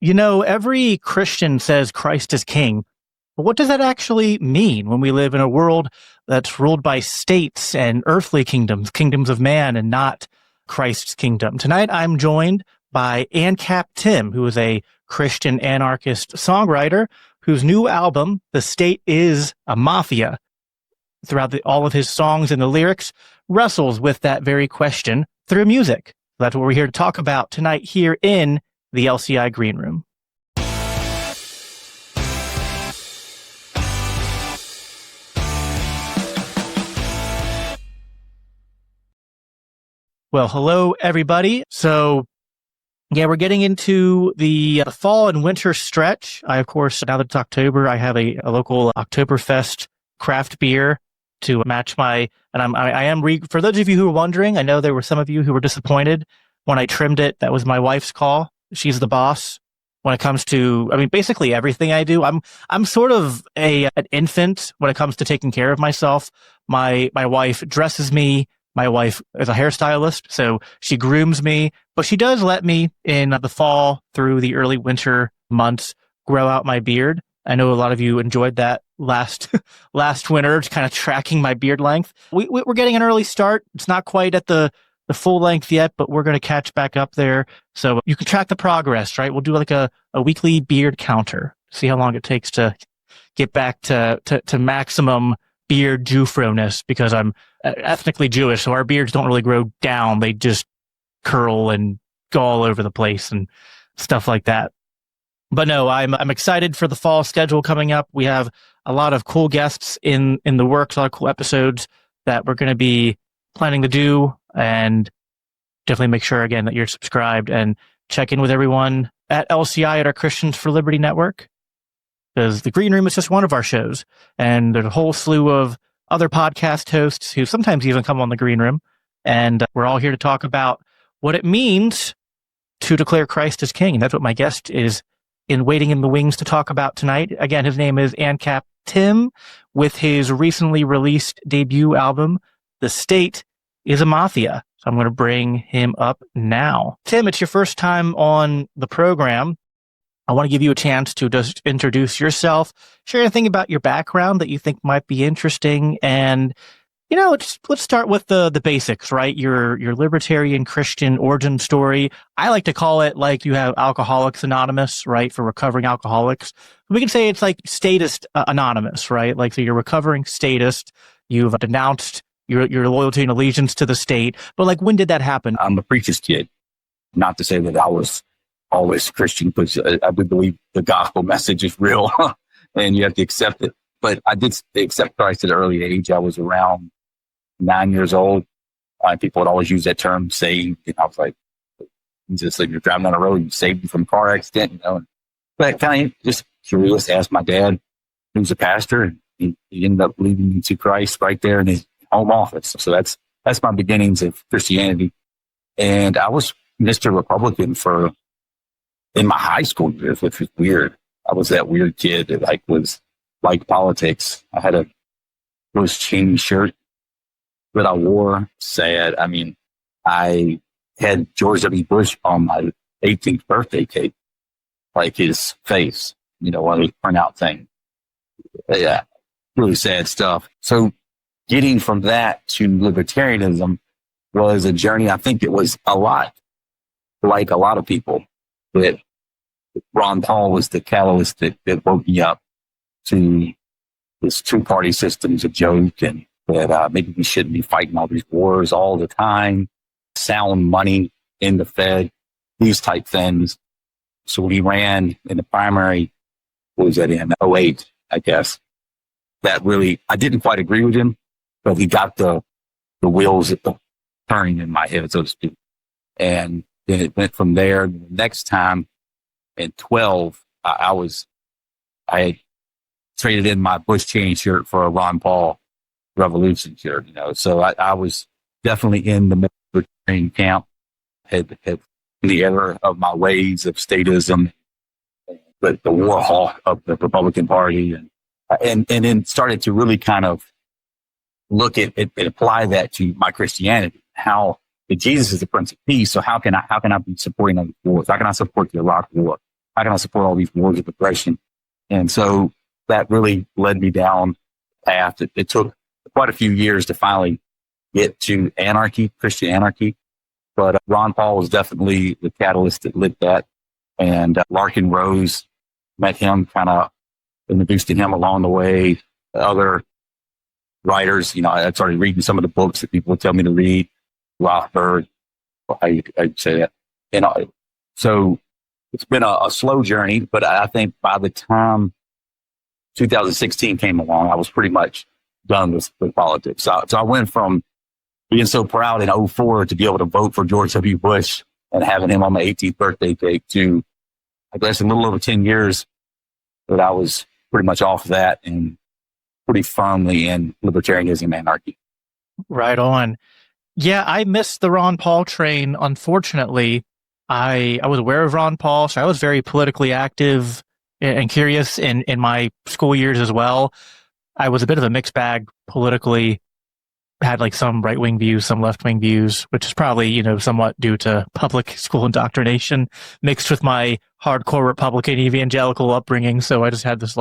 Every Christian says Christ is king. But what does that actually mean when we live in a world that's ruled by states and earthly kingdoms, kingdoms of man, and not Christ's kingdom? Tonight, I'm joined by Ancap Tim, who is a Christian anarchist songwriter whose new album, The State is a Mafia, throughout all of his songs and the lyrics, wrestles with that very question through music. That's what we're here to talk about tonight here in the LCI Green Room. Well, hello, everybody. So, we're getting into the fall and winter stretch. I, of course, now that it's October, I have a local Oktoberfest craft beer to match my, and for those of you who are wondering, I know there were some of you who were disappointed when I trimmed it. That was my wife's call. She's the boss when it comes to, basically everything I do. I'm sort of an infant when it comes to taking care of myself. My wife dresses me. My wife is a hairstylist, so she grooms me, but she does let me in the fall through the early winter months grow out my beard. I know a lot of you enjoyed that last winter, kind of tracking my beard length. We're getting an early start. It's not quite at the full length yet, but we're going to catch back up there. So you can track the progress, right? We'll do like a weekly beard counter, see how long it takes to get back to maximum beard Jewfroness, because I'm ethnically Jewish, so our beards don't really grow down. They just curl and go all over the place and stuff like that. But no, I'm excited for the fall schedule coming up. We have a lot of cool guests in the works, a lot of cool episodes that we're going to be planning to do, and definitely make sure again that you're subscribed and check in with everyone at LCI at our Christians for Liberty network, because the Green Room is just one of our shows, and there's a whole slew of other podcast hosts who sometimes even come on the Green Room, and we're all here to talk about what it means to declare Christ as King. And that's what my guest is waiting in the wings to talk about tonight. Again, his name is Ancap Tim, with his recently released debut album, The State is a Mafia. So I'm going to bring him up now. Tim, it's your first time on the program. I want to give you a chance to just introduce yourself, share anything about your background that you think might be interesting, and let's start with the basics, right? Your libertarian Christian origin story. I like to call it like you have Alcoholics Anonymous, right, for recovering alcoholics. We can say it's like statist anonymous, right? Like, so you're recovering statist. You've denounced your loyalty and allegiance to the state. But like, when did that happen? I'm a preacher's kid. Not to say that I was always Christian, because I do believe the gospel message is real and you have to accept it. But I did accept Christ at an early age. I was around 9 years old. People would always use that term, saved. And I was like, just like, you're driving down the road, you saved me from a car accident, But kind of just curious, asked my dad, who's a pastor, and he ended up leading me to Christ right there in his home office. So that's my beginnings of Christianity. And I was Mr. Republican in my high school years, which was weird. I was that weird kid that was like politics. I had a Louis Cheney shirt that I wore. Sad. I had George W. Bush on my 18th birthday cake, like his face, one of those printout things. Yeah, really sad stuff. So getting from that to libertarianism was a journey. I think it was a lot like a lot of people, that Ron Paul was the catalyst that woke me up to this two-party system's a joke, and that maybe we shouldn't be fighting all these wars all the time, sound money in the Fed, these type things. So when he ran in the primary, what was that, in 2008, I guess, that really, I didn't quite agree with him, but he got the wheels turning in my head, so to speak. And then it went from there. The next time in 12, I had traded in my Bush Cheney shirt for a Ron Paul Revolution shirt, So I was definitely in the libertarian camp, had the error of my ways of statism, but the war hawk of the Republican Party, and then started to really kind of look at and apply that to my Christianity. How Jesus is the Prince of Peace, so how can I be supporting other wars? How can I support the Iraq War? how can I support all these wars of oppression? And so that really led me down the path. It took quite a few years to finally get to anarchy, Christian anarchy. But Ron Paul was definitely the catalyst that lit that. And Larkin Rose, met him, kind of introduced to him along the way. Other writers, I started reading some of the books that people would tell me to read. Rothbard, I'd say that. So it's been a slow journey, but I think by the time 2016 came along, I was pretty much done with politics. So I went from being so proud in 2004 to be able to vote for George W. Bush and having him on my 18th birthday cake to, I guess, a little over 10 years that I was pretty much off that and pretty firmly in libertarianism and anarchy. Right on. Yeah, I missed the Ron Paul train. Unfortunately, I was aware of Ron Paul, so I was very politically active and curious in my school years as well. I was a bit of a mixed bag politically, had like some right-wing views, some left-wing views, which is probably, somewhat due to public school indoctrination mixed with my hardcore Republican evangelical upbringing. So I just had this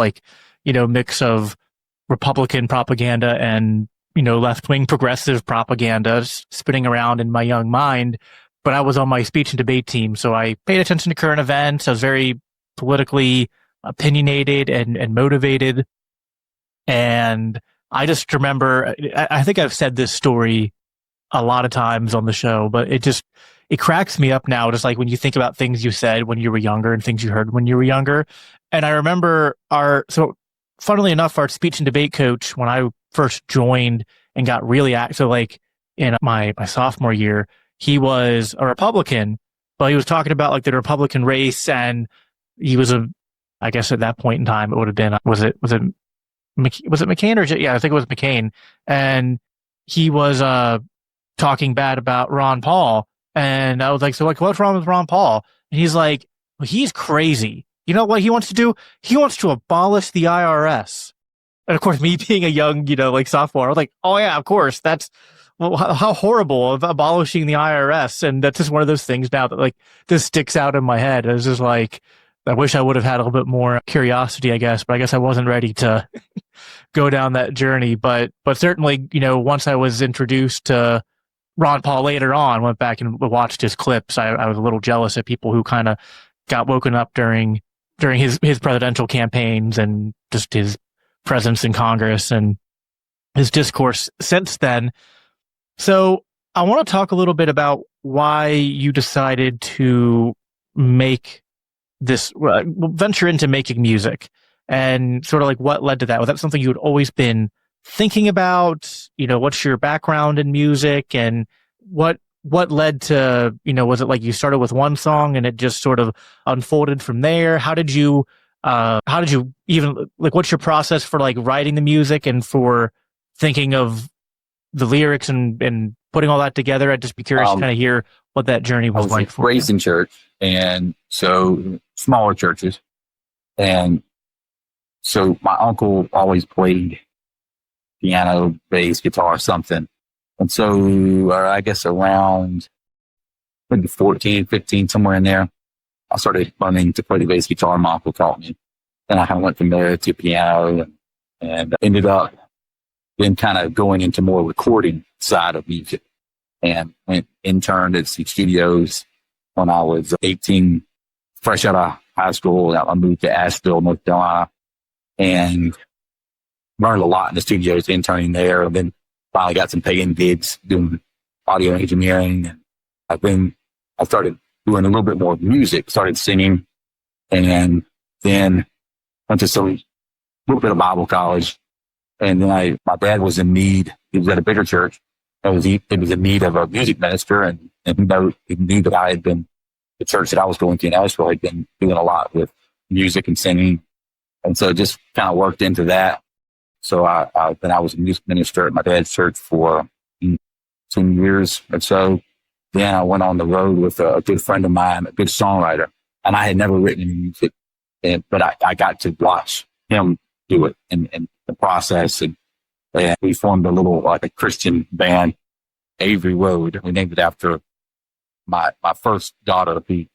mix of Republican propaganda and, left-wing progressive propaganda spinning around in my young mind. But I was on my speech and debate team, so I paid attention to current events. I was very politically opinionated and motivated. And I just remember, I think I've said this story a lot of times on the show, but it cracks me up now, just like when you think about things you said when you were younger and things you heard when you were younger. And I remember funnily enough, our speech and debate coach, when I first joined and got really active, so like in my sophomore year, he was a Republican, but he was talking about like the Republican race, and he was I guess at that point in time, it would have been, was it McCain or, yeah, I think it was McCain. And he was talking bad about Ron Paul. And I was like, so what's wrong with Ron Paul? And he's like, well, he's crazy. You know what he wants to do? He wants to abolish the IRS. And of course, me being a young, sophomore, I was like, oh yeah, of course. That's how horrible of abolishing the IRS. And that's just one of those things now that this sticks out in my head. It's just like, I wish I would have had a little bit more curiosity, I guess, but I guess I wasn't ready to go down that journey. But certainly, once I was introduced to Ron Paul later on, went back and watched his clips, I was a little jealous of people who kind of got woken up during his presidential campaigns and just his presence in Congress and his discourse since then. So I want to talk a little bit about why you decided to make this venture into making music, and sort of like what led to that. Was that something you had always been thinking about? What's your background in music, and what led to, was it like you started with one song and it just sort of unfolded from there? How did you even, what's your process for writing the music and for thinking of the lyrics and putting all that together? I'd just be curious to kind of hear what that journey was like for you. Raised in church, and so smaller churches. And so my uncle always played piano, bass, guitar, something. And so I guess around maybe 14, 15, somewhere in there, I started learning to play the bass guitar. My uncle taught me. Then I kind of went from there to piano and ended up then kind of going into more recording side of music, and interned at studios when I was 18, fresh out of high school. I moved to Asheville, North Carolina, and learned a lot in the studios, interning there. And then finally got some paying gigs doing audio engineering. And I started doing a little bit more music, started singing, and then went to a little bit of Bible college. And then my dad was in need. He was at a bigger church. It was in need of a music minister, and he knew that I had been, the church that I was going to in Asheville had been doing a lot with music and singing. And so just kind of worked into that. So then I was a music minister at my dad's church for 2 years or so. Then I went on the road with a good friend of mine, a good songwriter, and I had never written any music, but I got to watch him do it and the process. And we formed a little, a Christian band, Avery Road. We named it after my first daughter, who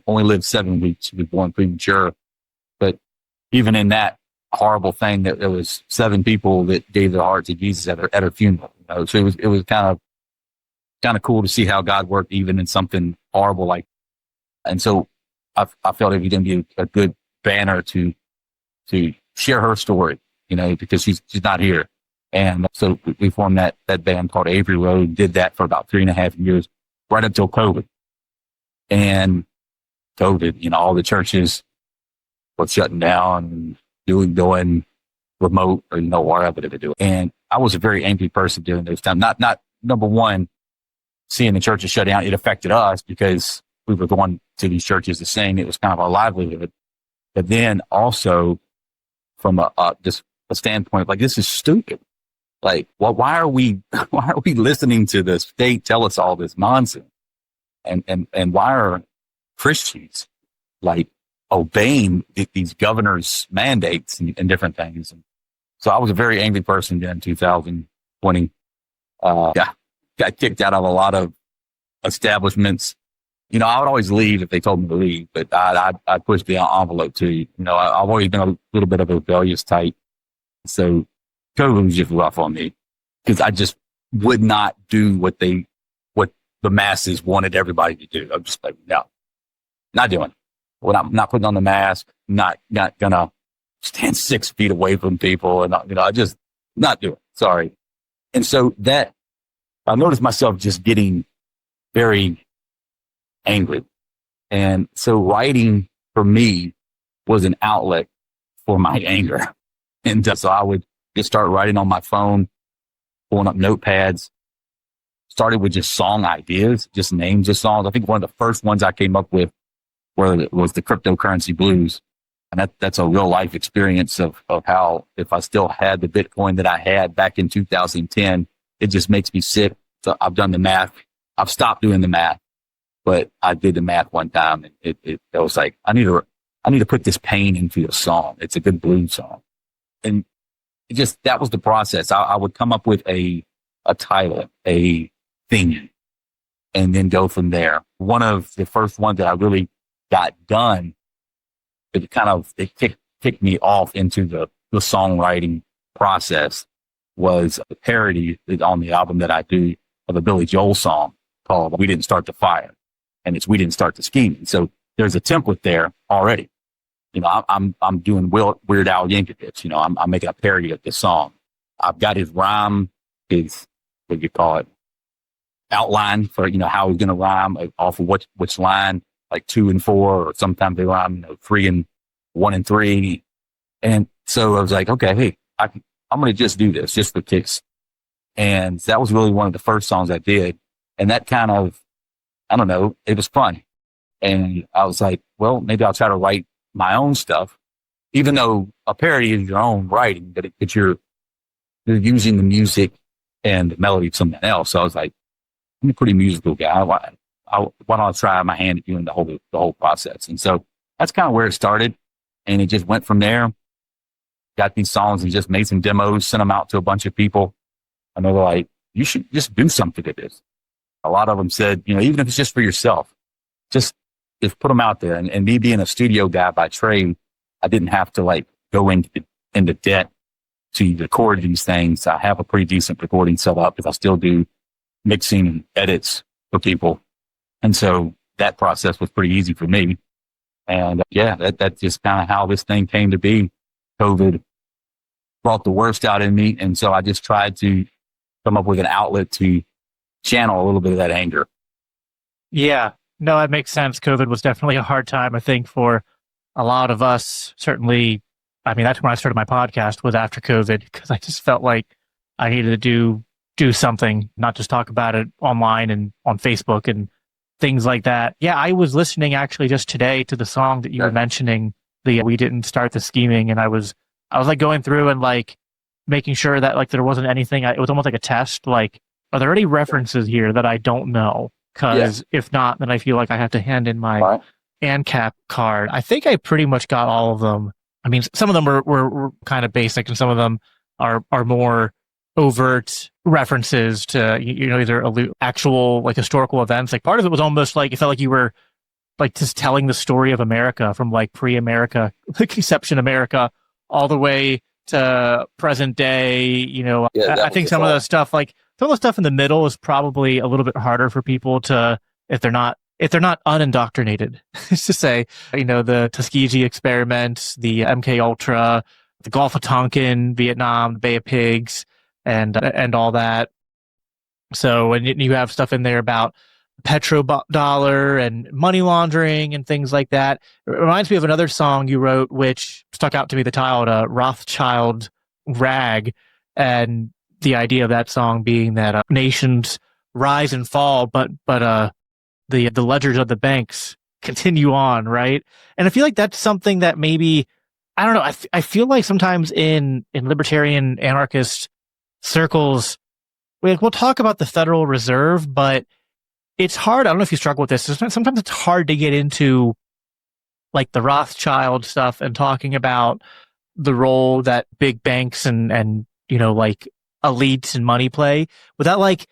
only lived 7 weeks. She was born premature. But even in that horrible thing, that there was 7 people that gave their heart to Jesus at her funeral. So it was kind of cool to see how God worked even in something horrible like. And so I felt it was going to be a good banner to share her story, because she's not here. And so we formed that band called Avery Road, did that for about 3.5 years, right up till COVID. And COVID, all the churches were shutting down, doing remote or, whatever they were doing. And I was a very angry person during those times. Not number one, seeing the churches shut down, it affected us because we were going to these churches to sing. It was kind of our livelihood. But then also from just a standpoint, like, this is stupid. Like, well, why are we listening to the state tell us all this nonsense? And why are Christians like obeying these governors' mandates and different things? And so I was a very angry person in 2020. Got kicked out of a lot of establishments. I would always leave if they told me to leave, but I pushed the envelope too. I've always been a little bit of a rebellious type. So COVID was just rough on me because I just would not do what the masses wanted everybody to do. I'm just like, no, not doing it. Well, I'm not putting on the mask, not gonna stand 6 feet away from people, and I just not do it. Sorry. And so that I noticed myself just getting very angry. And so writing for me was an outlet for my anger. And so I would just start writing on my phone, pulling up notepads, started with just song ideas, just names of songs. I think one of the first ones I came up with was the cryptocurrency blues. And that's a real life experience of how, if I still had the Bitcoin that I had back in 2010, it just makes me sick. So I've done the math. I've stopped doing the math, but I did the math one time, and it was like, I need to put this pain into a song. It's a good blues song. And that was the process. I would come up with a title, a theme, and then go from there. One of the first ones that I really got done, it kicked me off into the songwriting process, was a parody on the album that I do of a Billy Joel song called "We Didn't Start the Fire," and it's "We Didn't Start the Scheming." So there's a template there already. I'm doing Weird Al Yankovic. I'm making a parody of this song. I've got his rhyme, his, what do you call it, outline for, how he's going to rhyme off of which line, like 2 and 4, or sometimes they rhyme, 3 and 1 and 3. And so I was like, okay, hey, I'm going to just do this just for kicks. And that was really one of the first songs I did. And that kind of, I don't know, it was fun. And I was like, well, maybe I'll try to write my own stuff, even though a parody is your own writing, but you're using the music and the melody of something else. So I was like, I'm a pretty musical guy. Why don't I try my hand at doing the whole process? And so that's kind of where it started. And it just went from there. Got these songs and just made some demos, sent them out to a bunch of people. And they were like, you should just do something with this. A lot of them said, even if it's just for yourself, just put them out there. And me being a studio guy by trade, I didn't have to go into debt to record these things. I have a pretty decent recording set up because I still do mixing and edits for people. And so that process was pretty easy for me. And that's just kind of how this thing came to be. COVID brought the worst out in me. And so I just tried to come up with an outlet to channel a little bit of that anger. Yeah, no, that makes sense. COVID was definitely a hard time, I think, for a lot of us. Certainly, that's when I started my podcast, was after COVID, because I just felt like I needed to do something, not just talk about it online and on Facebook and things like that. Yeah, I was listening actually just today to the song that you were mentioning, the "We Didn't Start the Scheming," and I was going through and making sure that there wasn't anything. It was almost like a test. Are there any references here that I don't know? Because if not, then I feel like I have to hand in my Ancap card. I think I pretty much got all of them. Some of them were kind of basic, and some of them are more overt. references to, either actual like historical events. Like part of it was almost like, it felt like you were like just telling the story of America from like pre-America, conception America, all the way to present day. I think some of the stuff, like some of the stuff in the middle, is probably a little bit harder for people to, if they're not unindoctrinated, is to say, the Tuskegee experiments, the MK Ultra, the Gulf of Tonkin, Vietnam, the Bay of Pigs, and all that. So, and you have stuff in there about petrodollar and money laundering and things like that. It reminds me of another song you wrote, which stuck out to me, the title, Rothschild Rag, and the idea of that song being that nations rise and fall, but the ledgers of the banks continue on, right? And I feel like that's something that maybe, I don't know, I feel like sometimes in libertarian anarchist circles, we'll talk about the Federal Reserve, but it's hard. I don't know if you struggle with this. Sometimes it's hard to get into like the Rothschild stuff and talking about the role that big banks and like elites and money play without like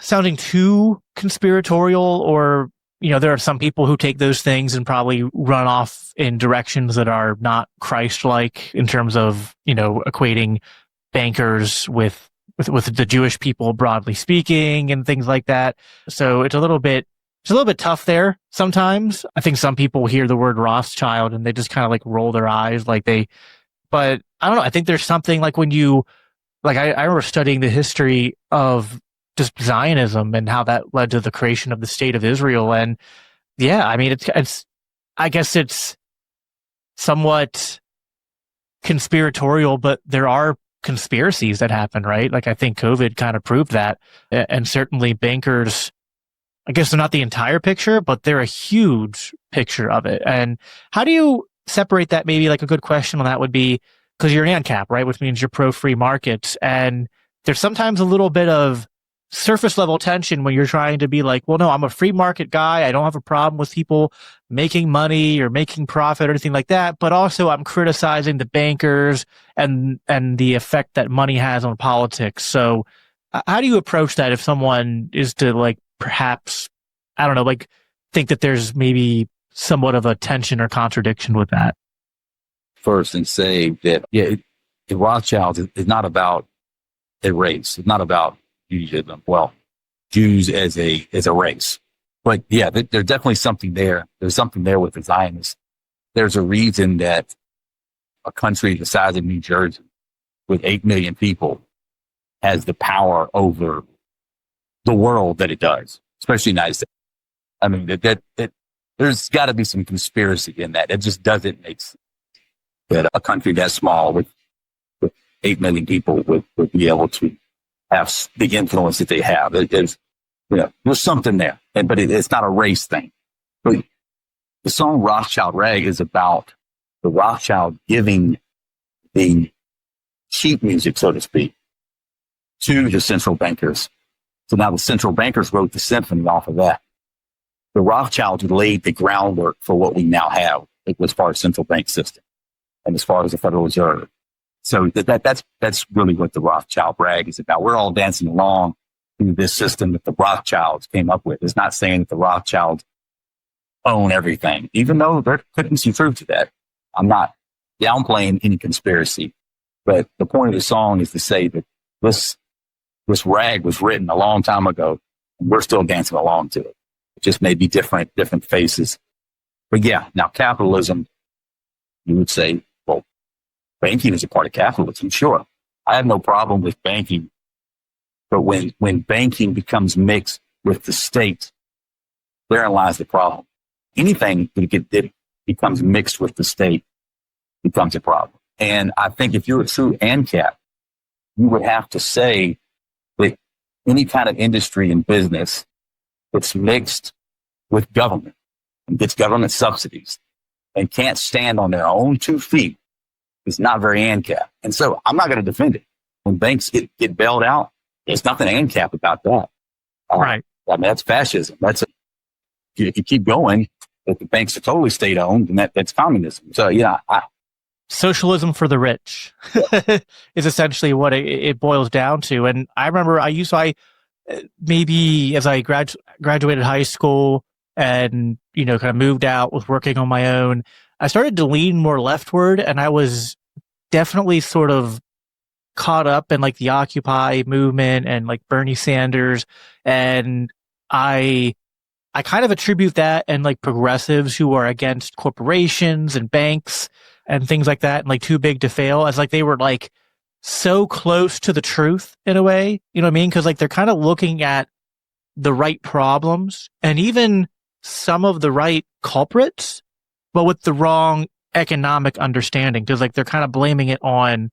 sounding too conspiratorial, or there are some people who take those things and probably run off in directions that are not Christ-like in terms of equating bankers with the Jewish people, broadly speaking, and things like that. So it's a little bit tough there sometimes. I think some people hear the word Rothschild and they just kind of like roll their eyes, but I don't know. I think there's something like when you, like, I remember studying the history of just Zionism and how that led to the creation of the state of Israel. And yeah, I mean, I guess it's somewhat conspiratorial, but there are conspiracies that happen, right? Like I think COVID kind of proved that. And certainly bankers, I guess they're not the entire picture, but they're a huge picture of it. And how do you separate that? Maybe like a good question on that would be, because you're an Ancap, right? Which means you're pro free markets. And there's sometimes a little bit of surface level tension when you're trying to be like, well, no, I'm a free market guy. I don't have a problem with people making money or making profit or anything like that. But also I'm criticizing the bankers and the effect that money has on politics. So how do you approach that if someone is to like, perhaps, I don't know, like think that there's maybe somewhat of a tension or contradiction with that? First, and say that, the Rothschilds is not about a race. It's not about Judaism. Well, Jews as a race. But yeah, there's definitely something there. There's something there with the Zionists. There's a reason that a country the size of New Jersey with 8 million people has the power over the world that it does, especially the United States. I mean, that there's got to be some conspiracy in that. It just doesn't make sense that a country that small with 8 million people would be able to have the influence that they have. There's something there, but it's not a race thing. But the song Rothschild Rag is about the Rothschild giving the sheet music, so to speak, to the central bankers. So now the central bankers wrote the symphony off of that. The Rothschilds laid the groundwork for what we now have as far as central bank system and as far as the Federal Reserve. So that's really what the Rothschild Rag is about. We're all dancing along through this system that the Rothschilds came up with. It's not saying that the Rothschilds own everything, even though there could be some truth to that. I'm not downplaying any conspiracy, but the point of the song is to say that this rag was written a long time ago, and we're still dancing along to it. It just may be different faces. But yeah, now capitalism, you would say, well, banking is a part of capitalism. Sure, I have no problem with banking. But when banking becomes mixed with the state, therein lies the problem. Anything that becomes mixed with the state becomes a problem. And I think if you're a true ANCAP, you would have to say that any kind of industry and business that's mixed with government and gets government subsidies and can't stand on their own 2 feet is not very ANCAP. And so I'm not going to defend it. When banks get bailed out, there's nothing ANCAP about that. Right. I mean, that's fascism. If you keep going, if the banks are totally state-owned, and that's communism. So, yeah, socialism for the rich is essentially what it boils down to. And I remember maybe as I graduated high school and, kind of moved out, was working on my own, I started to lean more leftward, and I was definitely sort of caught up in like the Occupy movement and like Bernie Sanders. And I kind of attribute that and like progressives who are against corporations and banks and things like that and like too big to fail as like they were like so close to the truth in a way, you know what I mean? Because like they're kind of looking at the right problems and even some of the right culprits, but with the wrong economic understanding. Because like they're kind of blaming it on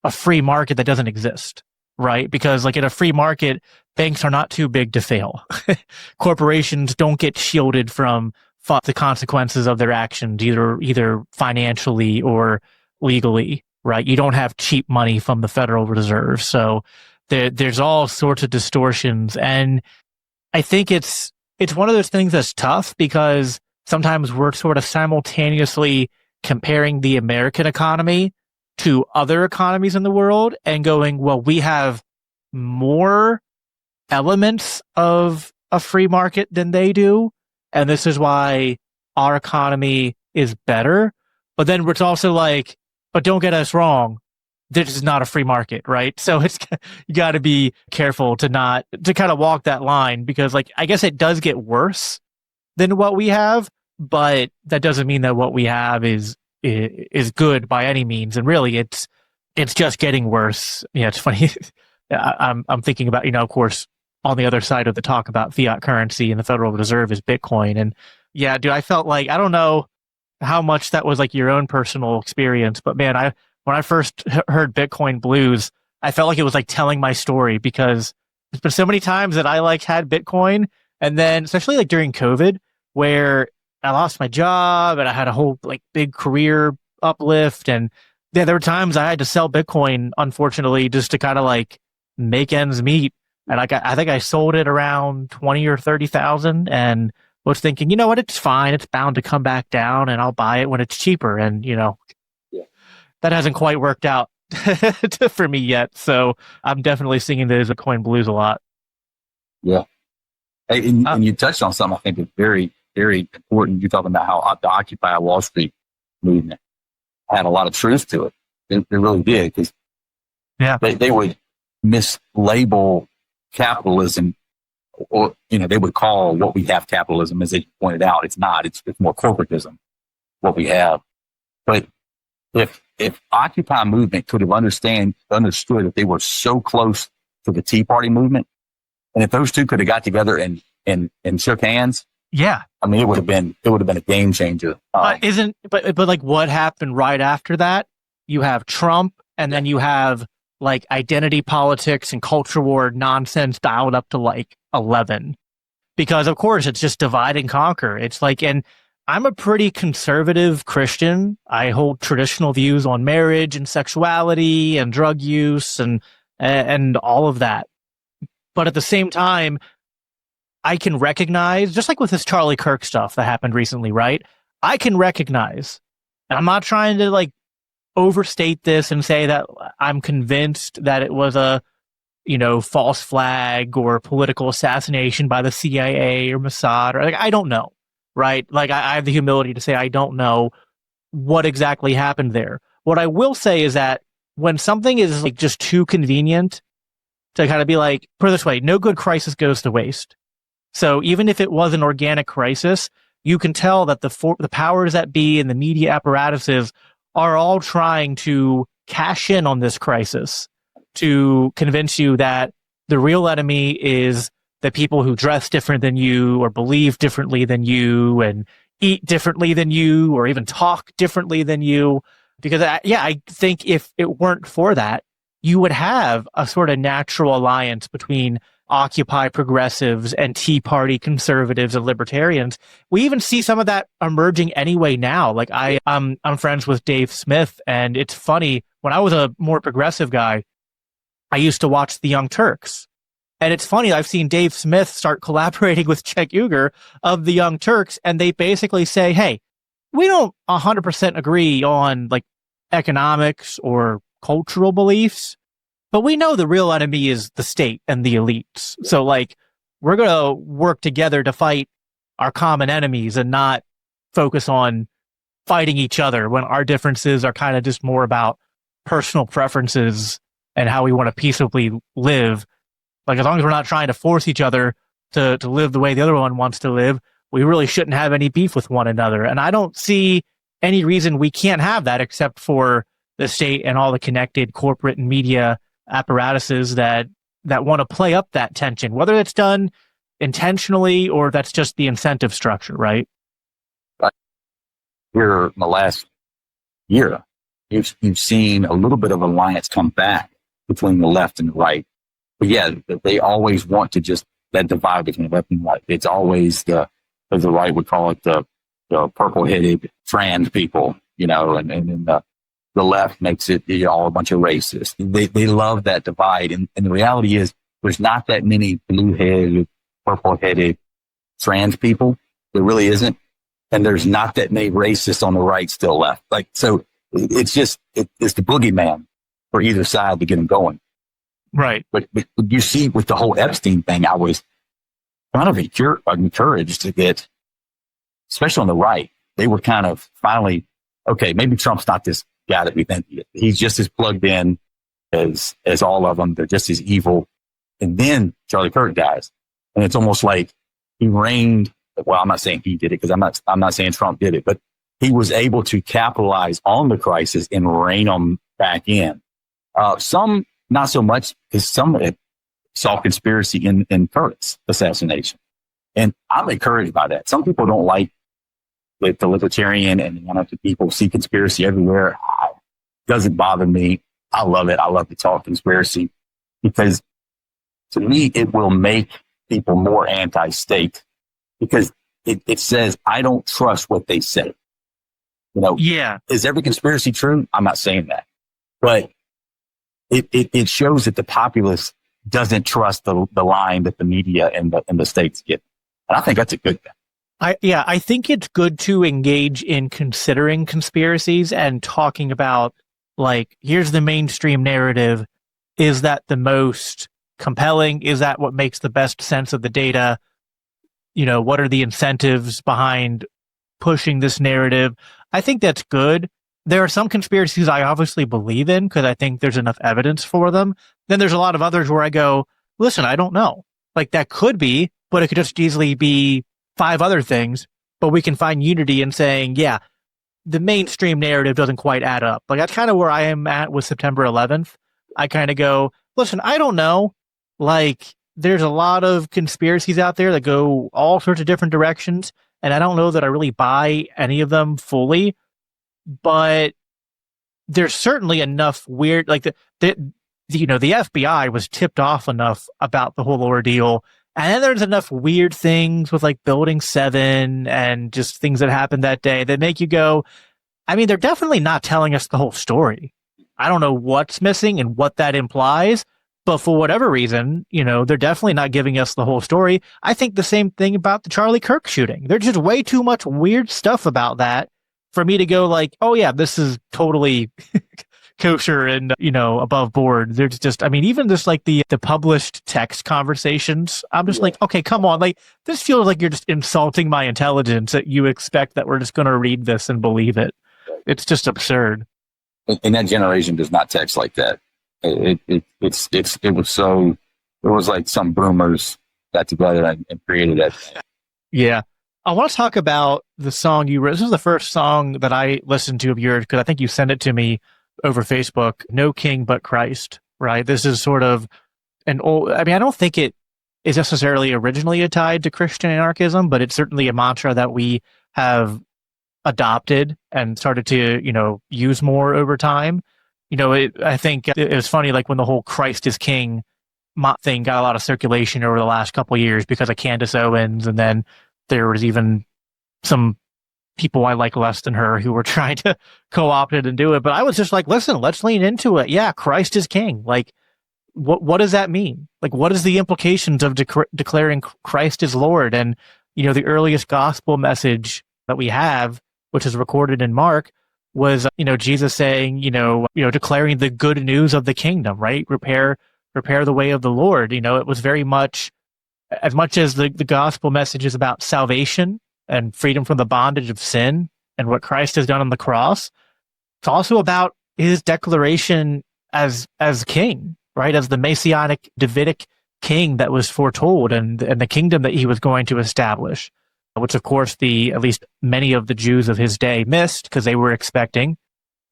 a free market that doesn't exist, right? Because like in a free market, banks are not too big to fail. Corporations don't get shielded from the consequences of their actions, either financially or legally, right? You don't have cheap money from the Federal Reserve. So there's all sorts of distortions. And I think it's one of those things that's tough because sometimes we're sort of simultaneously comparing the American economy to other economies in the world and going, well, we have more elements of a free market than they do. And this is why our economy is better. But then it's also like, but don't get us wrong, this is not a free market, right? So you got to be careful to kind of walk that line because like, I guess it does get worse than what we have, but that doesn't mean that what we have is good by any means. And really it's just getting worse. Yeah, it's funny. I'm thinking about, of course, on the other side of the talk about fiat currency and the Federal Reserve is Bitcoin. And yeah, dude, I felt like, I don't know how much that was like your own personal experience, but man, when I first heard Bitcoin blues, I felt like it was like telling my story because there's been so many times that I like had Bitcoin. And then especially like during COVID where I lost my job and I had a whole like big career uplift. And yeah, there were times I had to sell Bitcoin, unfortunately, just to kind of like make ends meet. And like, I think I sold it around 20 or 30,000 and was thinking, you know what, it's fine. It's bound to come back down and I'll buy it when it's cheaper. And, that hasn't quite worked out for me yet. So I'm definitely singing those Bitcoin blues a lot. Yeah. Hey, and you touched on something I think is very, very important. You're talking about how the Occupy Wall Street movement had a lot of truth to it. They really did because they would mislabel capitalism or, they would call what we have capitalism, as they pointed out. It's not. It's more corporatism, what we have. But if Occupy movement could have understood that they were so close to the Tea Party movement, and if those two could have got together and shook hands, yeah, I mean, it would have been a game changer. But like what happened right after that? You have Trump, and then you have like identity politics and culture war nonsense dialed up to like 11, because of course it's just divide and conquer. It's like, and I'm a pretty conservative Christian. I hold traditional views on marriage and sexuality and drug use and all of that. But at the same time, I can recognize, just like with this Charlie Kirk stuff that happened recently, right? I can recognize, and I'm not trying to like overstate this and say that I'm convinced that it was a, false flag or political assassination by the CIA or Mossad, or like, I don't know. Right? Like I have the humility to say I don't know what exactly happened there. What I will say is that when something is like just too convenient to kind of be like, put it this way, no good crisis goes to waste. So even if it was an organic crisis, you can tell that the powers that be and the media apparatuses are all trying to cash in on this crisis to convince you that the real enemy is the people who dress different than you or believe differently than you and eat differently than you or even talk differently than you. Because I think if it weren't for that, you would have a sort of natural alliance between Occupy progressives and Tea Party conservatives and libertarians. We even see some of that emerging anyway now. Like I'm friends with Dave Smith, and it's funny, when I was a more progressive guy, I used to watch the Young Turks. And it's funny, I've seen Dave Smith start collaborating with Cenk Uygur of the Young Turks, and they basically say, hey, we don't 100% agree on like economics or cultural beliefs. But we know the real enemy is the state and the elites. So like, we're going to work together to fight our common enemies and not focus on fighting each other when our differences are kind of just more about personal preferences and how we want to peaceably live. Like, as long as we're not trying to force each other to live the way the other one wants to live, we really shouldn't have any beef with one another. And I don't see any reason we can't have that except for the state and all the connected corporate and media apparatuses that want to play up that tension, whether it's done intentionally or that's just the incentive structure, right? Here in the last year, you've seen a little bit of alliance come back between the left and the right. But yeah, they always want to just that divide between left and right. It's always as the right would call it, the purple-headed trans people, and then the left makes it all a bunch of racists. They love that divide. And the reality is there's not that many blue-headed, purple-headed trans people. There really isn't. And there's not that many racists on the right still left. Like, so it's just, it's the boogeyman for either side to get them going. Right. But you see with the whole Epstein thing, I was kind of encouraged to get, especially on the right, they were kind of finally, okay, maybe Trump's not this guy that we think he is. He's just as plugged in as all of them. They're just as evil. And then Charlie Kirk dies. And it's almost like he reigned. Well, I'm not saying he did it because I'm not saying Trump did it, but he was able to capitalize on the crisis and rein them back in. Some not so much, because some saw conspiracy in Kurt's assassination. And I'm encouraged by that. Some people don't like the libertarian and the anarchist people see conspiracy everywhere. It doesn't bother me. I love it. I love to talk conspiracy because to me, it will make people more anti-state because it says, I don't trust what they say. Yeah. Is every conspiracy true? I'm not saying that, but it shows that the populace doesn't trust the line that the media and the states get. And I think that's a good thing. I think it's good to engage in considering conspiracies and talking about, like, here's the mainstream narrative. Is that the most compelling? Is that what makes the best sense of the data? What are the incentives behind pushing this narrative? I think that's good. There are some conspiracies I obviously believe in because I think there's enough evidence for them. Then there's a lot of others where I go, listen, I don't know. Like, that could be, but it could just easily be 5 other things. But we can find unity in saying, yeah, the mainstream narrative doesn't quite add up. Like, that's kind of where I am at with September 11th. I kind of go, listen, I don't know. Like, there's a lot of conspiracies out there that go all sorts of different directions. And I don't know that I really buy any of them fully. But there's certainly enough weird, like the FBI was tipped off enough about the whole ordeal. And then there's enough weird things with like Building 7 and just things that happened that day that make you go, I mean, they're definitely not telling us the whole story. I don't know what's missing and what that implies, but for whatever reason, they're definitely not giving us the whole story. I think the same thing about the Charlie Kirk shooting. There's just way too much weird stuff about that for me to go like, oh yeah, this is totally kosher and, above board. There's just, I mean, even just like the published text conversations, I'm just like, okay, come on. Like, this feels like you're just insulting my intelligence that you expect that we're just going to read this and believe it. It's just absurd. And that generation does not text like that. It was like some boomers got together and created that. Yeah. I want to talk about the song you wrote. This is the first song that I listened to of yours because I think you sent it to me over Facebook. No King But Christ, right? This is sort of an old, I mean, I don't think it is necessarily originally tied to Christian anarchism, but it's certainly a mantra that we have adopted and started to, use more over time. I think it was funny, like when the whole Christ is King thing got a lot of circulation over the last couple of years because of Candace Owens, and then there was even some people I like less than her who were trying to co-opt it and do it. But I was just like, listen, let's lean into it. Yeah, Christ is King. Like, what does that mean? Like, what is the implications of declaring Christ is Lord? And, the earliest gospel message that we have, which is recorded in Mark, was, Jesus saying, declaring the good news of the kingdom, right? Prepare the way of the Lord. It was very much as the gospel message is about salvation and freedom from the bondage of sin and what Christ has done on the cross. It's also about his declaration as king, right? As the messianic Davidic king that was foretold and the kingdom that he was going to establish, which of course at least many of the Jews of his day missed because they were expecting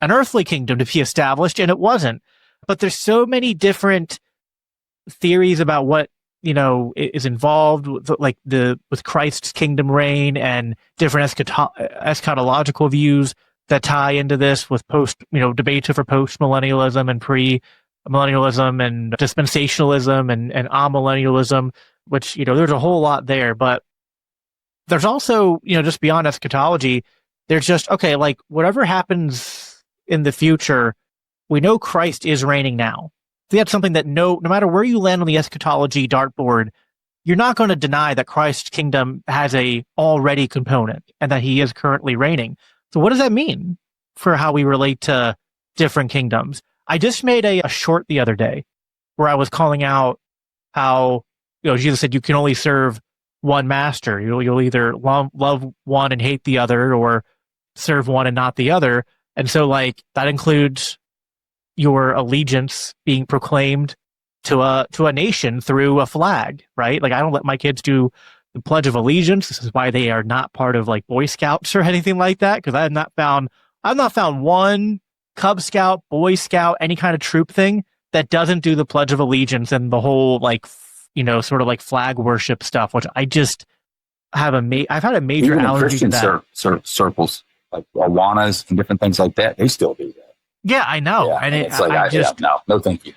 an earthly kingdom to be established, and it wasn't. But there's so many different theories about what is involved with Christ's kingdom reign and different eschatological views that tie into this with debates over post-millennialism and pre-millennialism and dispensationalism and amillennialism, which, there's a whole lot there. But there's also, just beyond eschatology, there's just, okay, like whatever happens in the future, we know Christ is reigning now. That's something that no matter where you land on the eschatology dartboard, you're not going to deny that Christ's kingdom has a already component and that he is currently reigning. So what does that mean for how we relate to different kingdoms? I just made a short the other day where I was calling out how, Jesus said you can only serve one master. You'll either love one and hate the other, or serve one and not the other. And so that includes your allegiance being proclaimed to a nation through a flag, right? I don't let my kids do the Pledge of Allegiance. This is why they are not part of Boy Scouts or anything like that, because I've not found one Cub Scout, Boy Scout, any kind of troop thing that doesn't do the Pledge of Allegiance and the whole sort of flag worship stuff, which I just have I've had a major even allergy Christian to that. circles like Awanas and different things like that, they still do that. Yeah, I know. Yeah, and it's no, thank you.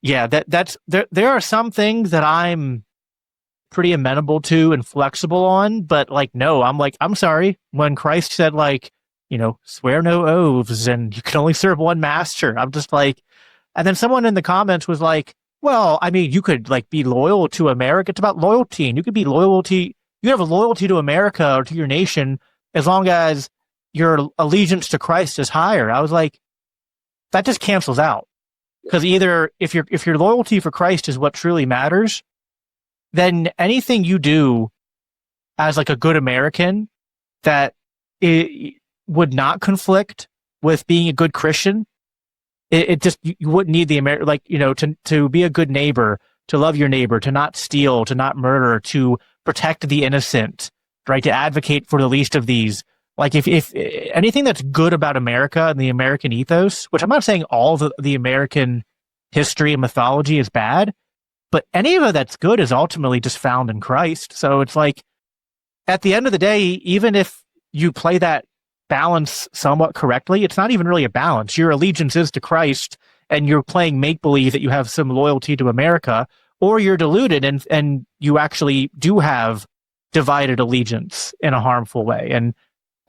Yeah, that's there are some things that I'm pretty amenable to and flexible on, but no, I'm sorry. When Christ said swear no oaths and you can only serve one master, I'm just and then someone in the comments was well, I mean, you could be loyal to America. It's about loyalty, and you could be you have a loyalty to America or to your nation as long as your allegiance to Christ is higher. I was that just cancels out. Because either if your loyalty for Christ is what truly matters, then anything you do as a good American that it would not conflict with being a good Christian, it just, you wouldn't need the to be a good neighbor, to love your neighbor, to not steal, to not murder, to protect the innocent, right? To advocate for the least of these. If anything that's good about America and the American ethos, which I'm not saying all of the American history and mythology is bad, but any of it that's good is ultimately just found in Christ. So it's at the end of the day, even if you play that balance somewhat correctly, it's not even really a balance. Your allegiance is to Christ, and you're playing make-believe that you have some loyalty to America, or you're deluded and you actually do have divided allegiance in a harmful way. And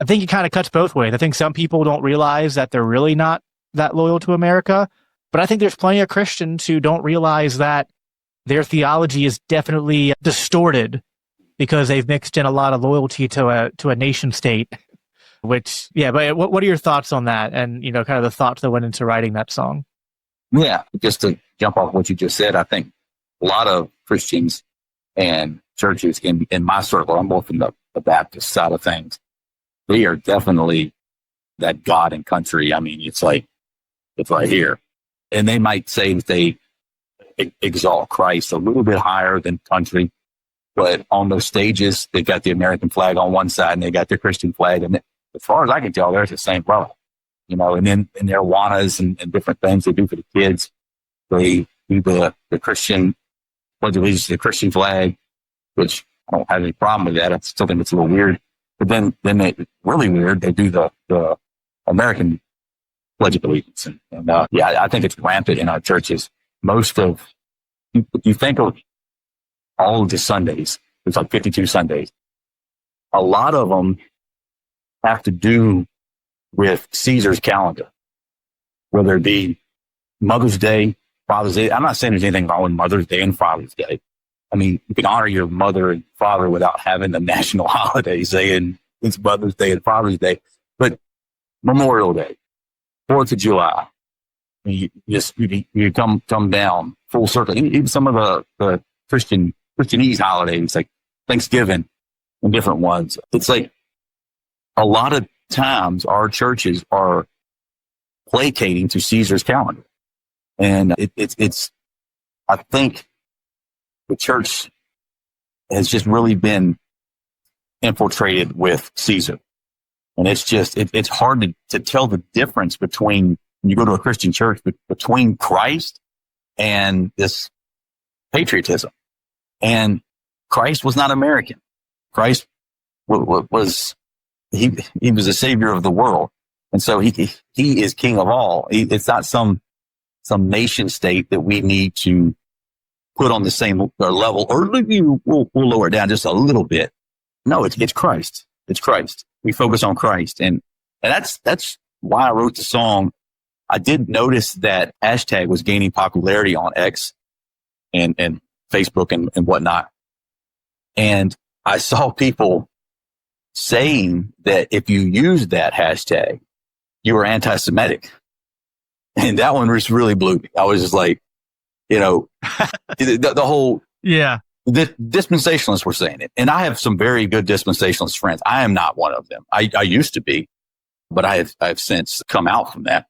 I think it kind of cuts both ways. I think some people don't realize that they're really not that loyal to America, but I think there's plenty of Christians who don't realize that their theology is definitely distorted because they've mixed in a lot of loyalty to a nation state. Which, yeah, but what are your thoughts on that? And kind of the thoughts that went into writing that song. Yeah, just to jump off what you just said, I think a lot of Christians and churches in my circle, I'm more from the Baptist side of things, they are definitely that God and country. I mean, it's right here. And they might say that they exalt Christ a little bit higher than country, but on those stages, they've got the American flag on one side and they got their Christian flag. And as far as I can tell, they're the same level, and then in their Awanas and different things they do for the kids, they do the Christian pledge of allegiance to the Christian flag, which I don't have any problem with that. I still think it's a little weird. But then they really weird. They do the American Pledge of Allegiance, and I think it's rampant in our churches. Most of you think of all of the Sundays. There's 52 Sundays. A lot of them have to do with Caesar's calendar, whether it be Mother's Day, Father's Day. I'm not saying there's anything wrong with Mother's Day and Father's Day. I mean, you can honor your mother and father without having the national holiday saying it's Mother's Day and Father's Day. But Memorial Day, 4th of July. You come down full circle. Even some of the Christianese holidays like Thanksgiving and different ones. It's like a lot of times our churches are placating to Caesar's calendar. And it's, I think the church has just really been infiltrated with Caesar. And it's just, it's hard to tell the difference between, when you go to a Christian church, between Christ and this patriotism. And Christ was not American. Christ was, he was a savior of the world. And so he is king of all. It's not some nation state that we need to put on the same level, or we'll lower it down just a little bit. No, it's Christ. It's Christ. We focus on Christ. And that's why I wrote the song. I did notice that hashtag was gaining popularity on X and Facebook and whatnot. And I saw people saying that if you use that hashtag, you were anti-Semitic. And that one just really blew me. I was just like, the whole, the dispensationalists were saying it. And I have some very good dispensationalist friends. I am not one of them. I used to be, but I have since come out from that.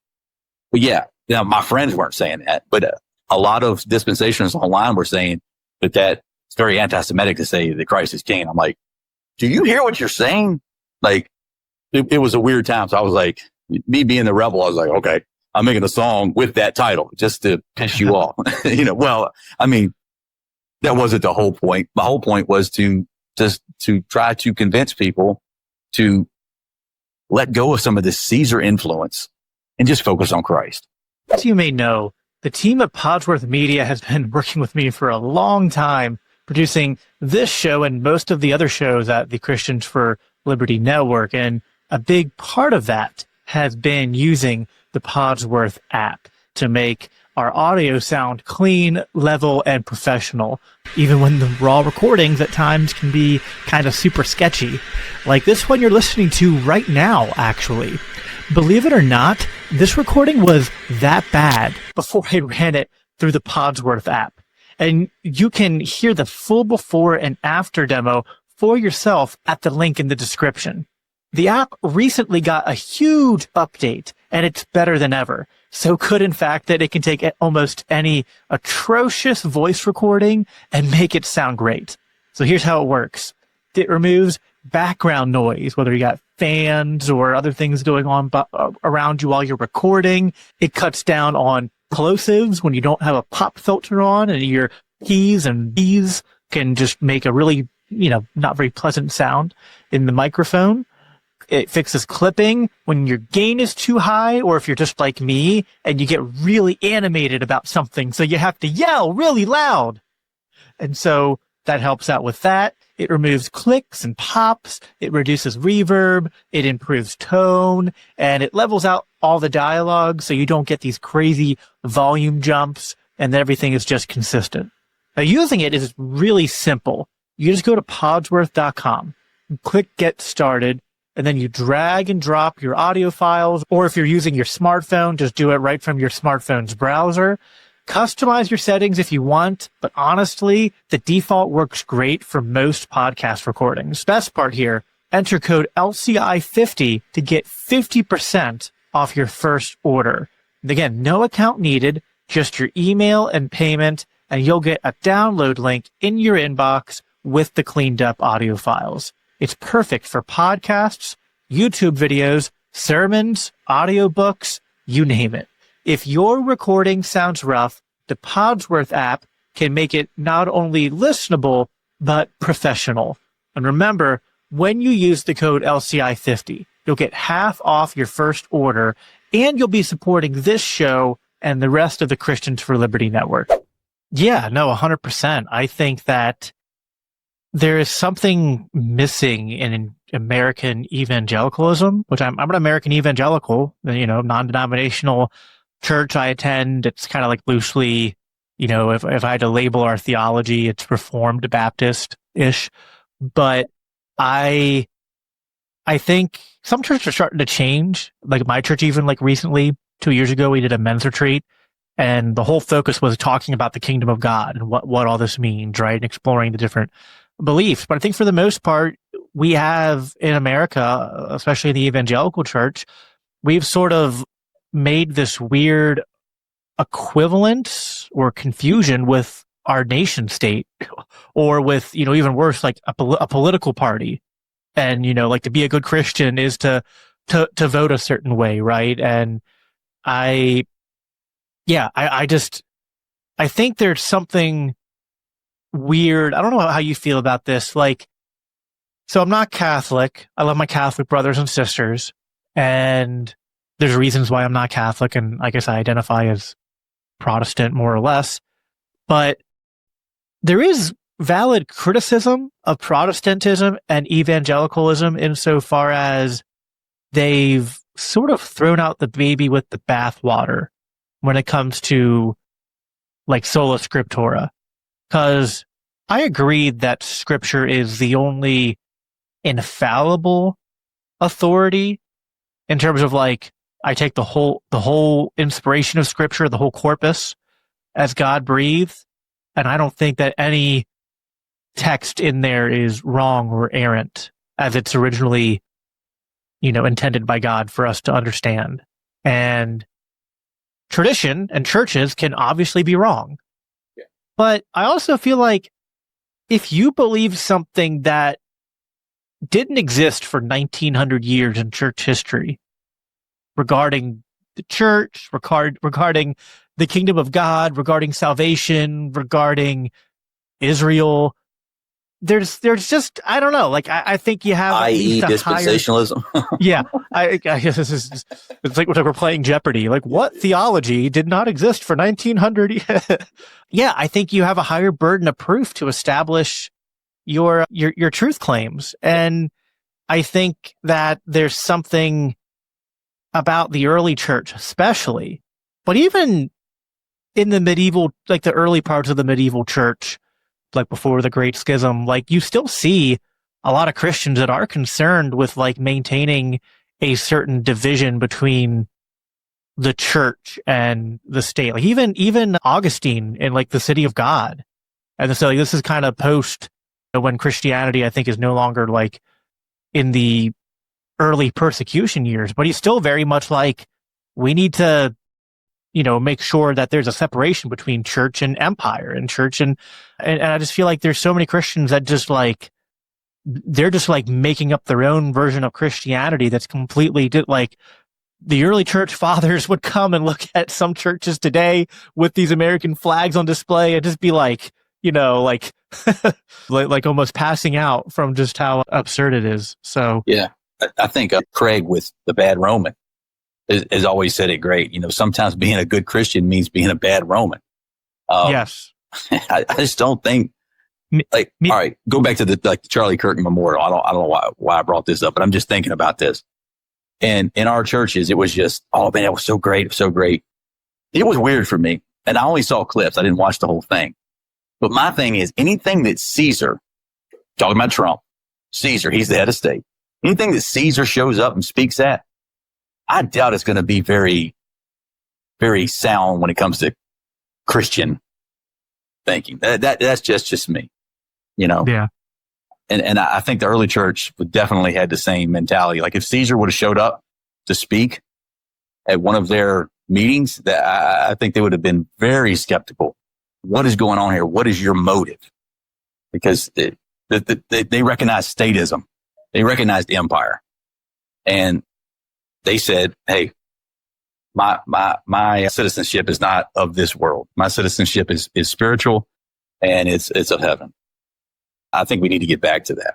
But yeah, my friends weren't saying that, but a lot of dispensationalists online were saying that it's very anti-Semitic to say that Christ is king. I'm like, do you hear what you're saying? Like, it was a weird time. So I was like, me being the rebel, I was like, okay, I'm making a song with that title just to piss you off. Well, I mean, that wasn't the whole point. The whole point was to try to convince people to let go of some of this Caesar influence and just focus on Christ. As you may know, the team at Podsworth Media has been working with me for a long time, producing this show and most of the other shows at the Christians for Liberty Network. And a big part of that has been using the Podsworth app to make our audio sound clean, level, and professional, even when the raw recordings at times can be kind of super sketchy. Like this one you're listening to right now, actually. Believe it or not, this recording was that bad before I ran it through the Podsworth app. And you can hear the full before and after demo for yourself at the link in the description. The app recently got a huge update, and it's better than ever. So good, in fact, that it can take almost any atrocious voice recording and make it sound great. So here's how it works. It removes background noise, whether you got fans or other things going on around you while you're recording. It cuts down on plosives when you don't have a pop filter on and your P's and B's can just make a really, not very pleasant sound in the microphone. It fixes clipping when your gain is too high, or if you're just like me and you get really animated about something, so you have to yell really loud. And so that helps out with that. It removes clicks and pops. It reduces reverb. It improves tone, and it levels out all the dialogue so you don't get these crazy volume jumps, and then everything is just consistent. Now, using it is really simple. You just go to podsworth.com, click Get Started, and then you drag and drop your audio files, or if you're using your smartphone, just do it right from your smartphone's browser. Customize your settings if you want, but honestly, the default works great for most podcast recordings. Best part here, enter code LCI50 to get 50% off your first order. And again, no account needed, just your email and payment, and you'll get a download link in your inbox with the cleaned up audio files. It's perfect for podcasts, YouTube videos, sermons, audiobooks, you name it. If your recording sounds rough, the Podsworth app can make it not only listenable, but professional. And remember, when you use the code LCI50, you'll get half off your first order, and you'll be supporting this show and the rest of the Christians for Liberty Network. Yeah, no, 100%. I think that there is something missing in American evangelicalism, which I'm an American evangelical, non-denominational church I attend. It's kind of like loosely, if I had to label our theology, it's Reformed Baptist-ish. But I I think some churches are starting to change. Like my church, even like recently, 2 years ago, we did a men's retreat, and the whole focus was talking about the kingdom of God and what all this means, right? And exploring the different beliefs. But I think for the most part, we have in America, especially the evangelical church, we've sort of made this weird equivalence or confusion with our nation state or with, even worse, like a political party. And, like to be a good Christian is to vote a certain way. Right. And I think there's something weird. I don't know how you feel about this. Like, so I'm not Catholic. I love my Catholic brothers and sisters, and there's reasons why I'm not Catholic. And I guess I identify as Protestant more or less, but there is valid criticism of Protestantism and evangelicalism insofar as they've sort of thrown out the baby with the bathwater when it comes to like sola scriptura. Because I agree that scripture is the only infallible authority in terms of like, I take the whole inspiration of scripture, the whole corpus as God breathed. And I don't think that any text in there is wrong or errant as it's originally, intended by God for us to understand. And tradition and churches can obviously be wrong. Yeah. But I also feel like if you believe something that didn't exist for 1900 years in church history regarding the church, regarding the kingdom of God, regarding salvation, regarding Israel, there's just, I don't know. Like, I think you have i.e. dispensationalism. Yeah. I guess it's like we're playing Jeopardy. Like, what theology did not exist for 1900? Yeah. I think you have a higher burden of proof to establish your truth claims. And I think that there's something about the early church, especially, but even in the medieval, like the early parts of the medieval church, like before the Great Schism, like you still see a lot of Christians that are concerned with like maintaining a certain division between the church and the state. Like even Augustine in like the City of God. And so like, this is kind of post when Christianity, I think, is no longer like in the early persecution years, but he's still very much like, we need to, make sure that there's a separation between church and empire and church and I just feel like there's so many Christians that just like, they're just like making up their own version of Christianity that's completely like the early church fathers would come and look at some churches today with these American flags on display and just be like, like, like almost passing out from just how absurd it is. So, yeah, I think Craig with the Bad Roman has always said it great. Sometimes being a good Christian means being a bad Roman. Yes. I just don't think all right, go back to the Charlie Kirk Memorial. I don't know why I brought this up, but I'm just thinking about this. And in our churches, it was just, oh man, it was so great. It was so great. It was weird for me. And I only saw clips. I didn't watch the whole thing. But my thing is anything that Caesar, talking about Trump, Caesar, he's the head of state. Anything that Caesar shows up and speaks at, I doubt it's going to be very, very sound when it comes to Christian thinking. That's just me, Yeah. And I think the early church would definitely had the same mentality. Like if Caesar would have showed up to speak at one of their meetings, that I think they would have been very skeptical. What is going on here? What is your motive? Because they recognized statism. They recognized empire. And they said, hey, my citizenship is not of this world. My citizenship is spiritual and it's of heaven. I think we need to get back to that.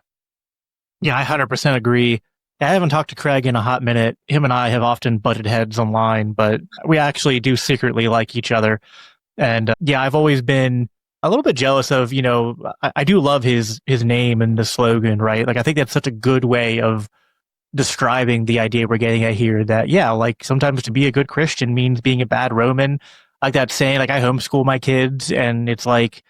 Yeah, I 100% agree. I haven't talked to Craig in a hot minute. Him and I have often butted heads online, but we actually do secretly like each other. And yeah, I've always been a little bit jealous of, I do love his name and the slogan, right? Like, I think that's such a good way of describing the idea we're getting at here that, yeah, like sometimes to be a good Christian means being a bad Roman. Like that saying, like I homeschool my kids and it's like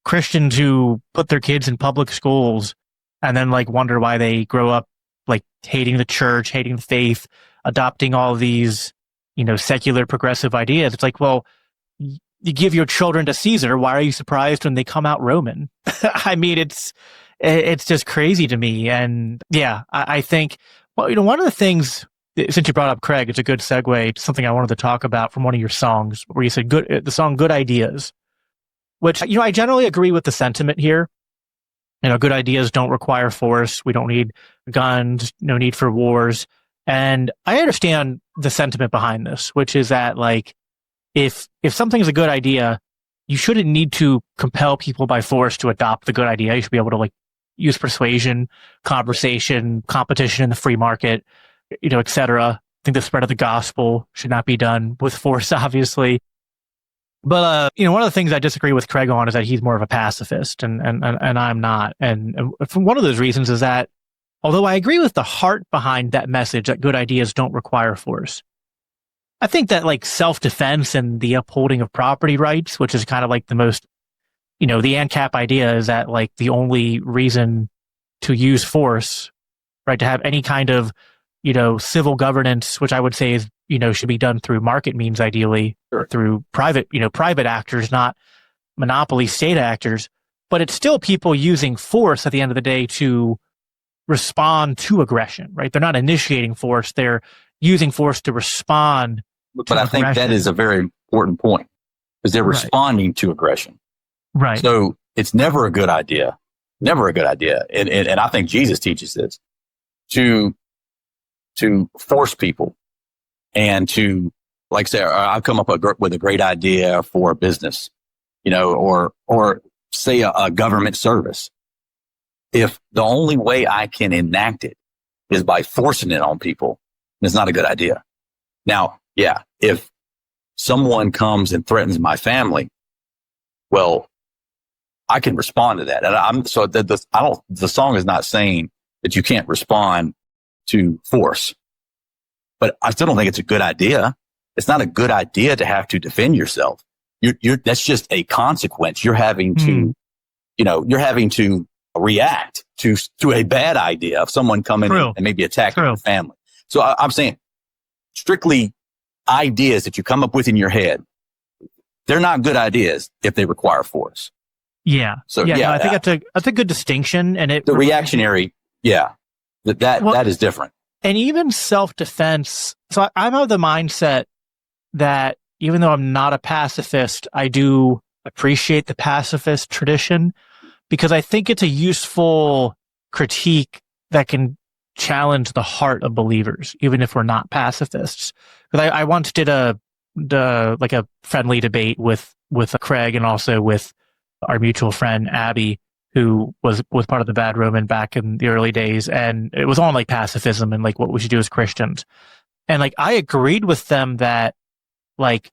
Christians who put their kids in public schools and then like wonder why they grow up like hating the church, hating the faith, adopting all these, secular progressive ideas. It's like, well, you give your children to Caesar. Why are you surprised when they come out Roman? I mean, it's just crazy to me. And yeah, I think, well, one of the things, since you brought up Craig, it's a good segue to something I wanted to talk about from one of your songs where you said the song Good Ideas, which, I generally agree with the sentiment here. Good ideas don't require force. We don't need guns, no need for wars. And I understand the sentiment behind this, which is that, like, if something is a good idea, you shouldn't need to compel people by force to adopt the good idea. You should be able to, like, use persuasion, conversation, competition in the free market, et cetera. I think the spread of the gospel should not be done with force, obviously. But, one of the things I disagree with Craig on is that he's more of a pacifist and I'm not. And for one of those reasons is that although I agree with the heart behind that message that good ideas don't require force, I think that, like, self-defense and the upholding of property rights, which is kind of like the most, the Ancap idea is that, like, the only reason to use force, right, to have any kind of, civil governance, which I would say is, should be done through market means, ideally, or through private actors, not monopoly state actors. But it's still people using force at the end of the day to respond to aggression, right? They're not initiating force. They're using force to respond. But I think that is a very important point, because they're responding to aggression. Right. So it's never a good idea. Never a good idea. And I think Jesus teaches this, to force people and to, like, say, I've come up with a great idea for a business, or say a government service. If the only way I can enact it is by forcing it on people, it's not a good idea. Now, yeah, if someone comes and threatens my family, well, I can respond to that. And the song is not saying that you can't respond to force, but I still don't think it's a good idea. It's not a good idea to have to defend yourself. That's just a consequence. You're having to, you're having to react to a bad idea of someone coming in and maybe attacking your family. So I'm saying strictly ideas that you come up with in your head, they're not good ideas if they require force. Yeah. So I think that's a good distinction. And the reactionary, that is different. And even self-defense. So I'm of the mindset that even though I'm not a pacifist, I do appreciate the pacifist tradition, because I think it's a useful critique that can challenge the heart of believers, even if we're not pacifists. Because I once did a friendly debate with Craig and also with our mutual friend Abby, who was part of the Bad Roman back in the early days, and it was on, like, pacifism and, like, what we should do as Christians. And, like, I agreed with them that, like,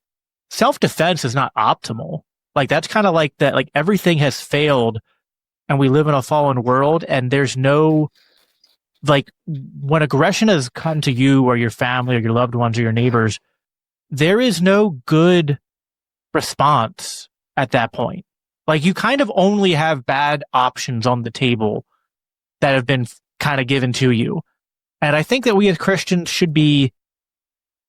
self-defense is not optimal. Like, that's kind of like that, like, everything has failed and we live in a fallen world, and there's no, like, when aggression has come to you or your family or your loved ones or your neighbors, there is no good response at that point. Like, you kind of only have bad options on the table that have been kind of given to you. And I think that we as Christians should be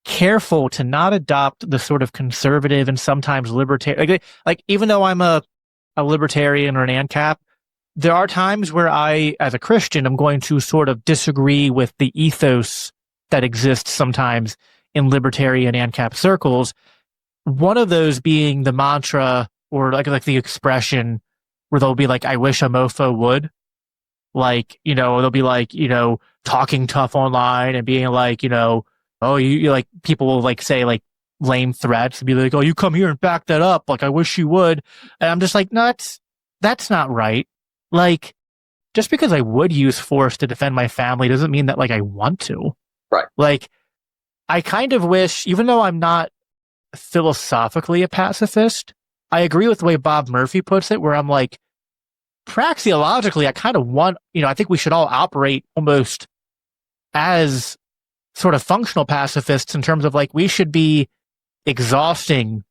careful to not adopt the sort of conservative and sometimes libertarian, like even though I'm a libertarian or an ANCAP, there are times where I, as a Christian, I'm going to sort of disagree with the ethos that exists sometimes in libertarian ANCAP circles. One of those being the mantra, or like the expression where they'll be like, I wish a mofo would. Like, they'll be like, talking tough online and being like, oh, you like, people will, like, say, like, lame threats and be like, oh, you come here and back that up. Like, I wish you would. And I'm just like, no, that's not right. Like, just because I would use force to defend my family doesn't mean that, like, I want to. Right. Like, I kind of wish, even though I'm not philosophically a pacifist, I agree with the way Bob Murphy puts it, where I'm like, praxeologically, I kind of want, I think we should all operate almost as sort of functional pacifists in terms of, like, we should be exhausting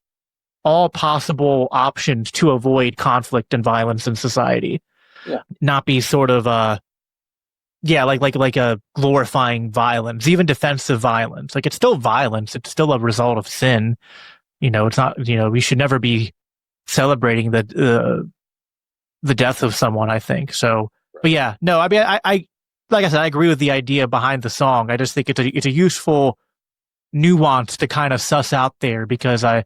all possible options to avoid conflict and violence in society. Yeah. Not be sort of Yeah, like a glorifying violence, even defensive violence. Like it's still violence. It's still a result of sin. It's not. We should never be celebrating the death of someone. I think so. But yeah, no. I mean, I like I said, I agree with the idea behind the song. I just think it's a useful nuance to kind of suss out there because I'm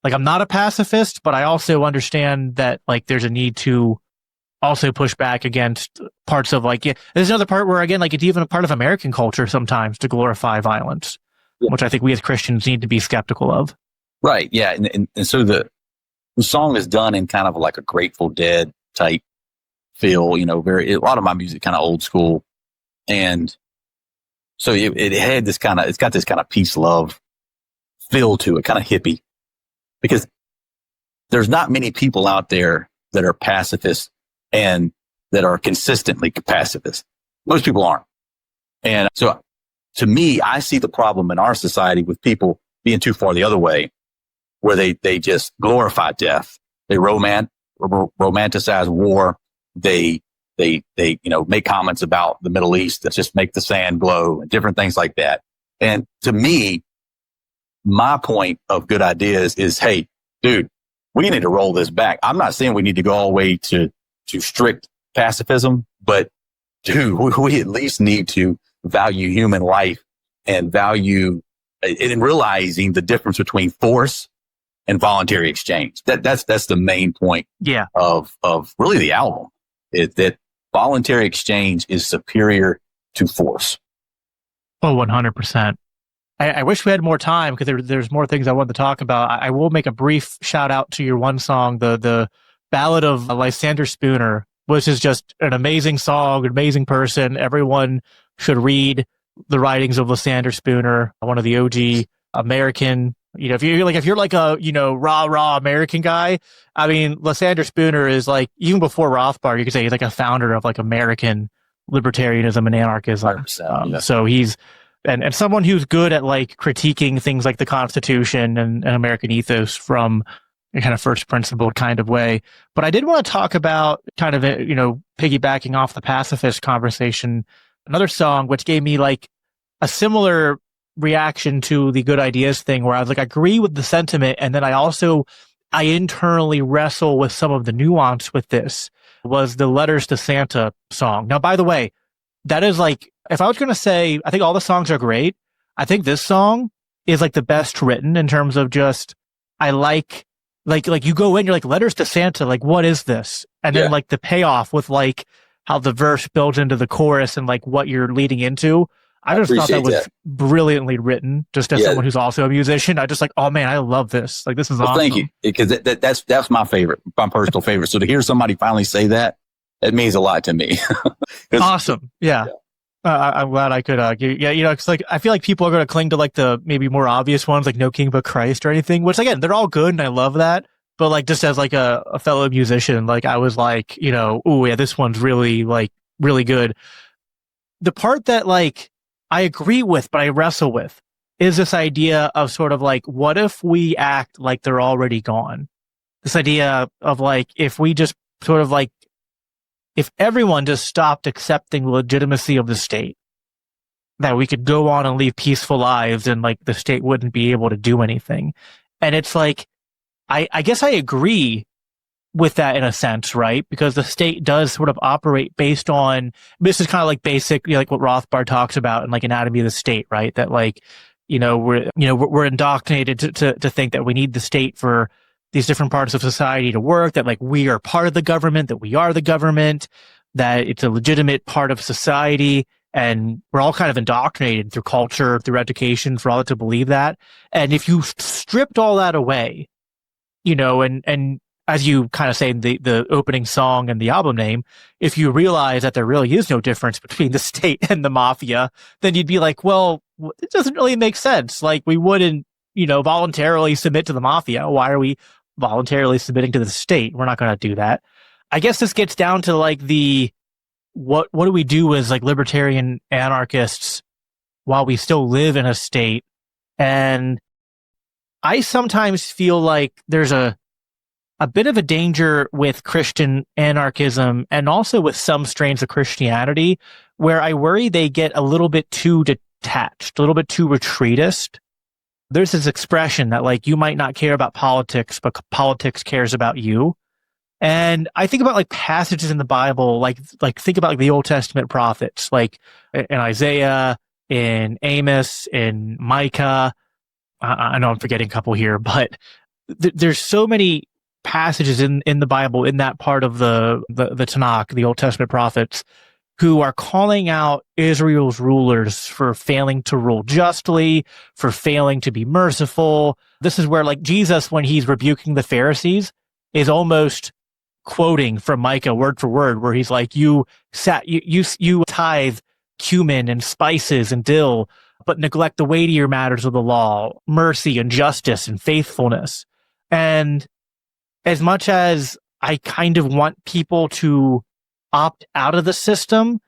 not a pacifist, but I also understand that like there's a need to also push back against parts of there's another part where again, like it's even a part of American culture sometimes to glorify violence, which I think we as Christians need to be skeptical of. Right. Yeah. And so the song is done in kind of like a Grateful Dead type feel, a lot of my music kind of old school. And so it had it's got this kind of peace, love feel to it, kind of hippie, because there's not many people out there that are pacifists and that are consistently pacifist. Most people aren't. And so to me, I see the problem in our society with people being too far the other way, where they just glorify death. They romanticize war. They make comments about the Middle East that just make the sand glow and different things like that. And to me, my point of good ideas is, hey, dude, we need to roll this back. I'm not saying we need to go all the way to strict pacifism, but dude, we at least need to value human life and value in realizing the difference between force and voluntary exchange. That's the main point of really the album, is that voluntary exchange is superior to force. Oh, 100%. I wish we had more time because there's more things I wanted to talk about. I will make a brief shout out to your one song, the Ballad of Lysander Spooner, which is just an amazing song, an amazing person. Everyone should read the writings of Lysander Spooner, one of the OG American. If you're like a rah American guy, I mean, Lysander Spooner is like, even before Rothbard, you could say he's like a founder of like American libertarianism and anarchism. So he's and someone who's good at like critiquing things like the Constitution and American ethos from a kind of first principle kind of way. But I did want to talk about kind of piggybacking off the pacifist conversation, another song which gave me like a similar reaction to the good ideas thing, where I was like, I agree with the sentiment, and then I internally wrestle with some of the nuance with this, was the Letters to Santa song. Now, by the way, that is like, if I was going to say, I think all the songs are great, I think this song is like the best written in terms of just, I like you go in, you're like, Letters to Santa, like, what is this? And then like the payoff with like how the verse builds into the chorus and like what you're leading into. I just thought that was brilliantly written, just as someone who's also a musician. I just like, oh man, I love this. Like, this is awesome. Thank you. Because that's my favorite, my personal favorite. So to hear somebody finally say that, it means a lot to me. Awesome. Yeah. I'm glad I could, it's like, I feel like people are going to cling to like the maybe more obvious ones, like No King But Christ or anything, which again, they're all good and I love that. But like, just as like a fellow musician, like I was like, oh yeah, this one's really like really good. The part that like I agree with, but I wrestle with, is this idea of sort of like, what if we act like they're already gone? This idea of like, if we just sort of like, if everyone just stopped accepting the legitimacy of the state, that we could go on and live peaceful lives and like the state wouldn't be able to do anything. And it's like, I guess I agree with that in a sense, right? Because the state does sort of operate based on, this is kind of like basic, like what Rothbard talks about in like Anatomy of the State, right? That like, we're indoctrinated to think that we need the state for these different parts of society to work, that like we are part of the government, that we are the government, that it's a legitimate part of society. And we're all kind of indoctrinated through culture, through education, for all to believe that. And if you stripped all that away, and as you kind of say in the opening song and the album name, if you realize that there really is no difference between the state and the mafia, then you'd be like, well, it doesn't really make sense. Like, we wouldn't, voluntarily submit to the mafia. Why are we voluntarily submitting to the state? We're not going to do that. I guess this gets down to like what do we do as like libertarian anarchists while we still live in a state? And I sometimes feel like there's a bit of a danger with Christian anarchism and also with some strains of Christianity, where I worry they get a little bit too detached, a little bit too retreatist. There's this expression that like you might not care about politics, but politics cares about you. And I think about like passages in the Bible, like think about like the Old Testament prophets, like in Isaiah, in Amos, in Micah. I know I'm forgetting a couple here, but there's so many passages in the Bible, in that part of the Tanakh, the Old Testament prophets, who are calling out Israel's rulers for failing to rule justly, for failing to be merciful. This is where like Jesus, when he's rebuking the Pharisees, is almost quoting from Micah word for word, where he's like, you tithe cumin and spices and dill, but neglect the weightier matters of the law, mercy and justice and faithfulness. And as much as I kind of want people to opt out of the system,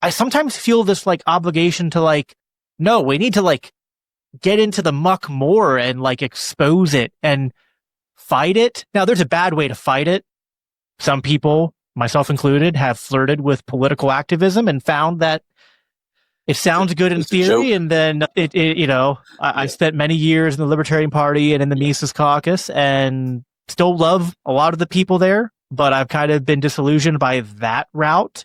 I sometimes feel this like obligation to like, no, we need to like get into the muck more and like expose it and fight it. Now, there's a bad way to fight it. Some people, myself included, have flirted with political activism and found that it sounds good in theory, and then I spent many years in the Libertarian Party and in the Mises Caucus, and still love a lot of the people there, but I've kind of been disillusioned by that route.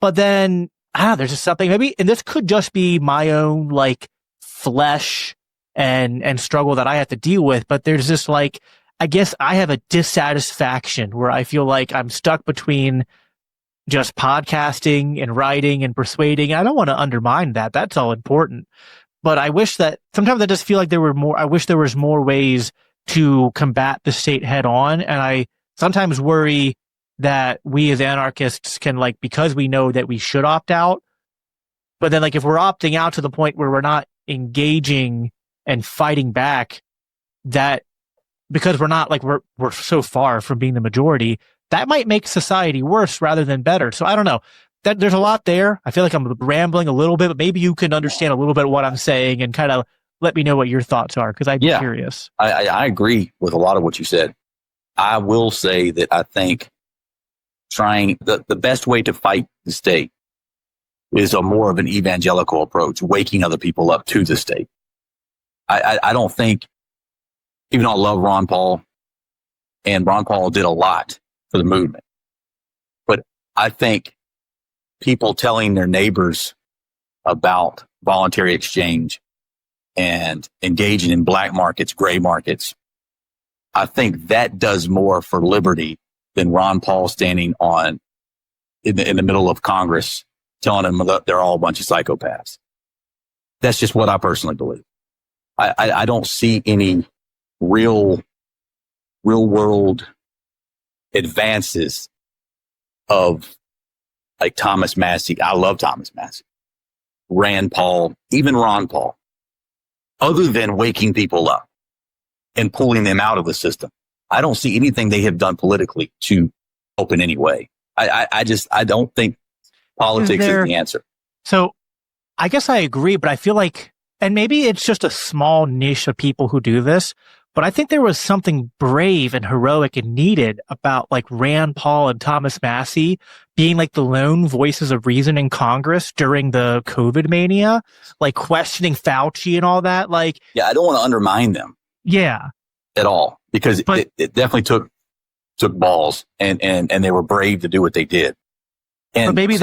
But then, there's just something maybe, and this could just be my own like flesh and struggle that I have to deal with, but there's this like, I guess I have a dissatisfaction where I feel like I'm stuck between just podcasting and writing and persuading. I don't want to undermine that. That's all important. But I wish that sometimes I just feel like I wish there was more ways to combat the state head on. And I sometimes worry that we as anarchists can like, because we know that we should opt out, but then like if we're opting out to the point where we're not engaging and fighting back, that because we're not like, we're so far from being the majority, that might make society worse rather than better. So I don't know. There's a lot there. I feel like I'm rambling a little bit, but maybe you can understand a little bit of what I'm saying and kind of let me know what your thoughts are, because I'd be curious. I agree with a lot of what you said. I will say that I think the best way to fight the state is a more of an evangelical approach, waking other people up to the state. I don't think, even though I love Ron Paul, and Ron Paul did a lot for the movement, but I think people telling their neighbors about voluntary exchange and engaging in black markets, gray markets, I think that does more for liberty than Ron Paul standing in the middle of Congress telling them that they're all a bunch of psychopaths. That's just what I personally believe. I don't see any real world advances of like Thomas Massey. I love Thomas Massey, Rand Paul, even Ron Paul, other than waking people up and pulling them out of the system. I don't see anything they have done politically to help in any way. I don't think politics is the answer. So I guess I agree, but I feel like, and maybe it's just a small niche of people who do this, but I think there was something brave and heroic and needed about like Rand Paul and Thomas Massey being like the lone voices of reason in Congress during the COVID mania, like questioning Fauci and all that. Like, yeah, I don't want to undermine them. Yeah. At all, because it definitely took balls and they were brave to do what they did. And but maybe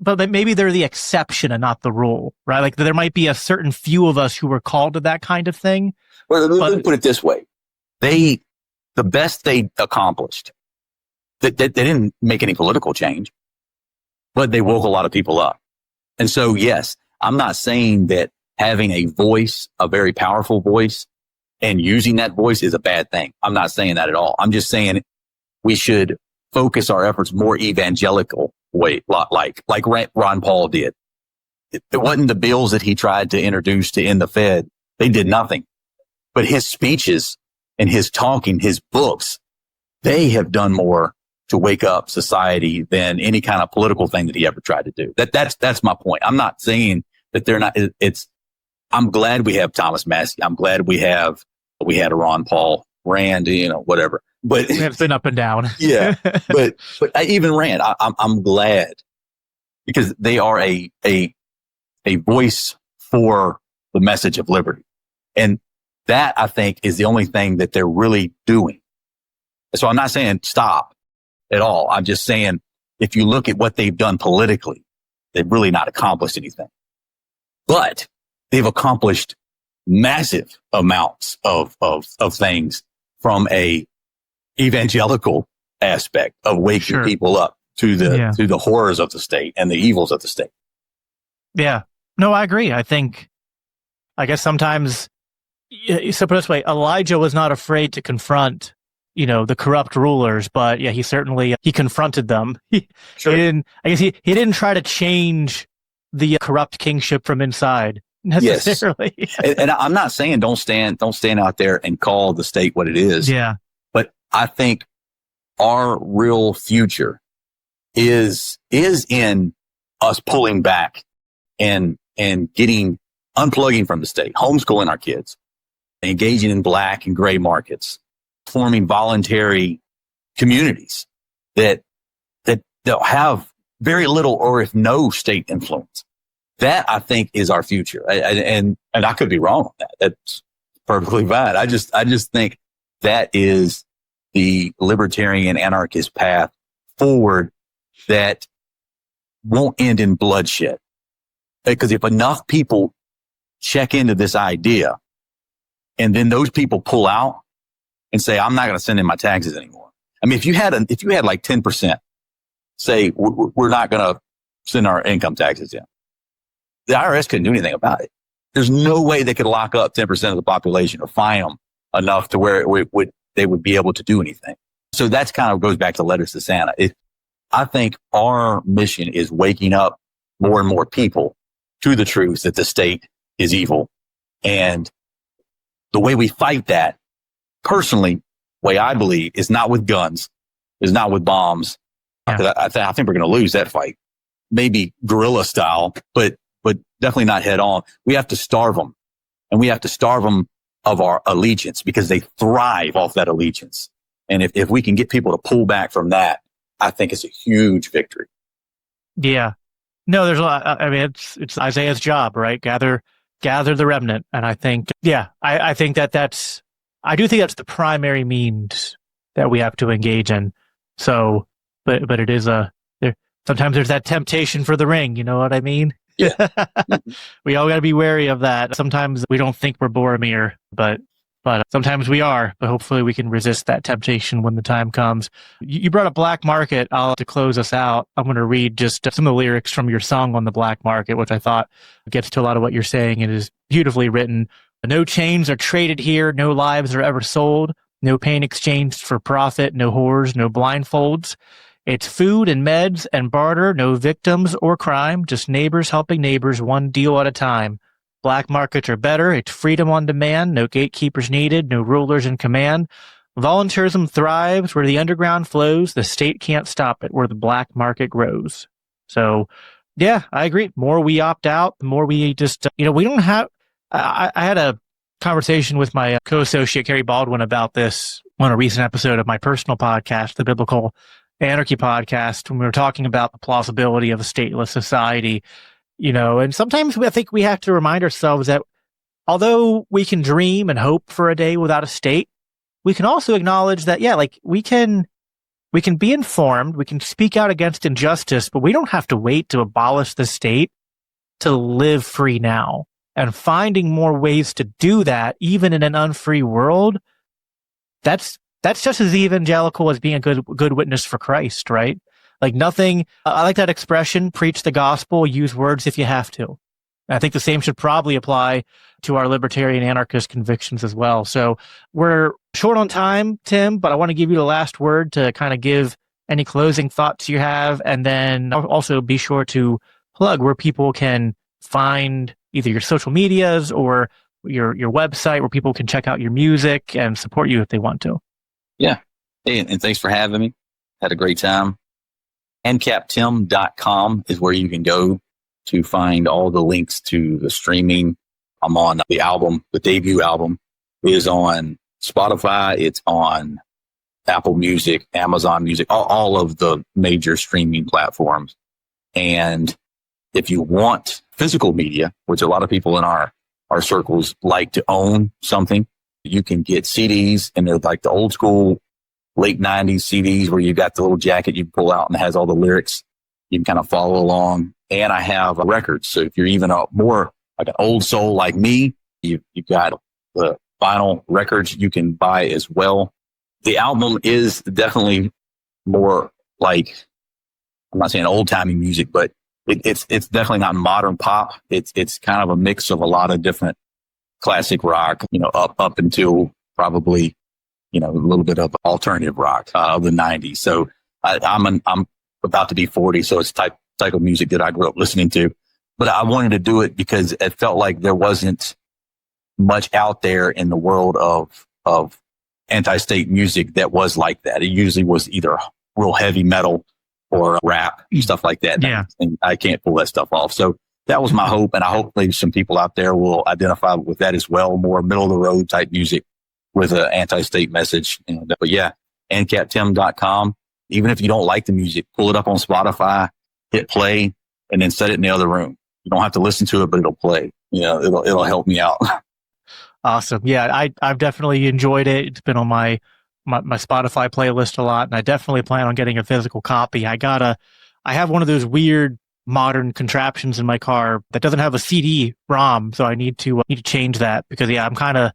but maybe they're the exception and not the rule, right? Like there might be a certain few of us who were called to that kind of thing. Well, let me put it this way. The best they accomplished, they didn't make any political change, but they woke a lot of people up. And so, yes, I'm not saying that having a voice, a very powerful voice, and using that voice is a bad thing. I'm not saying that at all. I'm just saying we should focus our efforts more evangelical way, like Ron Paul did. It wasn't the bills that he tried to introduce to end the Fed. They did nothing. But his speeches and his talking, his books, they have done more to wake up society than any kind of political thing that he ever tried to do. That's my point. I'm not saying that they're not, I'm glad we have Thomas Massey. I'm glad we had a Ron Paul, Rand, whatever. But it's been up and down. Yeah. But even Rand, I'm glad because they are a voice for the message of liberty. And that, I think, is the only thing that they're really doing. So I'm not saying stop at all. I'm just saying, if you look at what they've done politically, they've really not accomplished anything. But they've accomplished massive amounts of things from a evangelical aspect of waking people up to the horrors of the state and the evils of the state. Yeah. No, I agree. I guess sometimes, so put it this way, Elijah was not afraid to confront, the corrupt rulers, but yeah, he confronted them. He didn't try to change the corrupt kingship from inside necessarily. Yes. And I'm not saying don't stand out there and call the state what it is. Yeah. But I think our real future is in us pulling back and unplugging from the state, homeschooling our kids, engaging in black and gray markets, forming voluntary communities that they'll have very little or if no state influence. That, I think, is our future. And I could be wrong on that. That's perfectly fine. I just think that is the libertarian anarchist path forward that won't end in bloodshed. Because if enough people check into this idea and then those people pull out and say, I'm not going to send in my taxes anymore. I mean, if you had like 10% say, we're not going to send our income taxes in, the IRS couldn't do anything about it. There's no way they could lock up 10% of the population or fine them enough to where they would be able to do anything. So that's kind of goes back to letters to Santa. I think our mission is waking up more and more people to the truth that the state is evil. And the way we fight that, personally, way I believe, is not with guns, is not with bombs. Yeah. I think we're going to lose that fight. Maybe guerrilla style, but definitely not head on. We have to starve them, and we have to starve them of our allegiance because they thrive off that allegiance. And if we can get people to pull back from that, I think it's a huge victory. Yeah. No, there's a lot. I mean, it's Isaiah's job, right? Gather the remnant. And I think, I think I do think that's the primary means that we have to engage in. So, but it is sometimes there's that temptation for the ring. You know what I mean? Yeah. We all got to be wary of that. Sometimes we don't think we're Boromir, but sometimes we are. But hopefully we can resist that temptation when the time comes. You brought up black market. To close us out, I'm going to read just some of the lyrics from your song on the black market, which I thought gets to a lot of what you're saying. It is beautifully written. No chains are traded here. No lives are ever sold. No pain exchanged for profit. No whores, no blindfolds. It's food and meds and barter, no victims or crime, just neighbors helping neighbors, one deal at a time. Black markets are better, it's freedom on demand, no gatekeepers needed, no rulers in command. Voluntarism thrives where the underground flows, the state can't stop it where the black market grows. So, yeah, I agree. The more we opt out, the more we just, we don't have, I had a conversation with my co-associate, Carrie Baldwin, about this on a recent episode of my personal podcast, the Biblical Anarchy podcast, when we were talking about the plausibility of a stateless society, and sometimes I think we have to remind ourselves that although we can dream and hope for a day without a state, we can also acknowledge that, we can be informed, we can speak out against injustice, but we don't have to wait to abolish the state to live free now. And finding more ways to do that, even in an unfree world, that's just as evangelical as being a good witness for Christ, right? Like nothing, I like that expression, preach the gospel, use words if you have to. And I think the same should probably apply to our libertarian anarchist convictions as well. So we're short on time, Tim, but I want to give you the last word to kind of give any closing thoughts you have. And then also be sure to plug where people can find either your social medias or your website where people can check out your music and support you if they want to. Yeah. Hey, and thanks for having me. Had a great time. ancaptim.com is where you can go to find all the links to the streaming. I'm on the album. The debut album is on Spotify. It's on Apple Music, Amazon Music, all of the major streaming platforms. And if you want physical media, which a lot of people in our circles like to own something, you can get CDs, and they're like the old school late 90s CDs where you got the little jacket you pull out and it has all the lyrics. You can kind of follow along. And I have records. So if you're even more like an old soul like me, you've got the vinyl records you can buy as well. The album is definitely more like, I'm not saying old timey music, but it's definitely not modern pop. It's kind of a mix of a lot of different classic rock, up until probably, a little bit of alternative rock of the 90s. So I'm about to be 40, so it's type of music that I grew up listening to. But I wanted to do it because it felt like there wasn't much out there in the world of anti-state music that was like that. It usually was either real heavy metal or rap, stuff like that. Yeah. And I can't pull that stuff off. So that was my hope. And I hope maybe some people out there will identify with that as well. More middle of the road type music with an anti-state message. And, but yeah, ancaptim.com. Even if you don't like the music, pull it up on Spotify, hit play, and then set it in the other room. You don't have to listen to it, but it'll play. It'll help me out. Awesome. Yeah, I've definitely enjoyed it. It's been on my Spotify playlist a lot, and I definitely plan on getting a physical copy. I have one of those weird modern contraptions in my car that doesn't have a CD-ROM, so I need to change that because I'm kind of,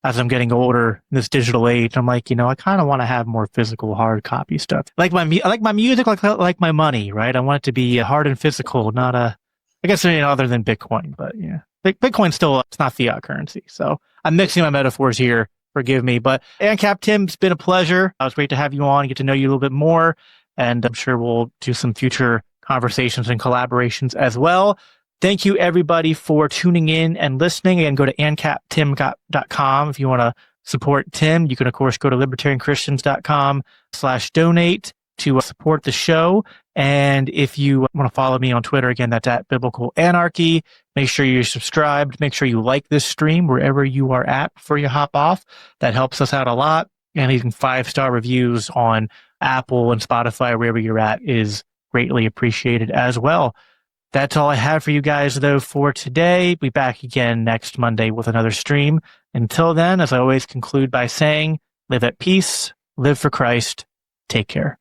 as I'm getting older in this digital age, I'm like, I kind of want to have more physical hard copy stuff. I like my music like my money, right? I want it to be hard and physical, not I guess other than Bitcoin, but yeah. Bitcoin's still, it's not fiat currency. So I'm mixing my metaphors here. Forgive me. But Ancap Tim, it's been a pleasure. It was great to have you on, get to know you a little bit more. And I'm sure we'll do some future conversations and collaborations as well. Thank you, everybody, for tuning in and listening. Again, go to ancaptim.com if you want to support Tim. You can, of course, go to libertarianchristians.com/donate to support the show. And if you want to follow me on Twitter, again, that's at Biblical Anarchy. Make sure you're subscribed. Make sure you like this stream wherever you are at before you hop off. That helps us out a lot. And even 5-star reviews on Apple and Spotify, wherever you're at, is greatly appreciated as well. That's all I have for you guys, though, for today. Be back again next Monday with another stream. Until then, as I always conclude by saying, live at peace, live for Christ, take care.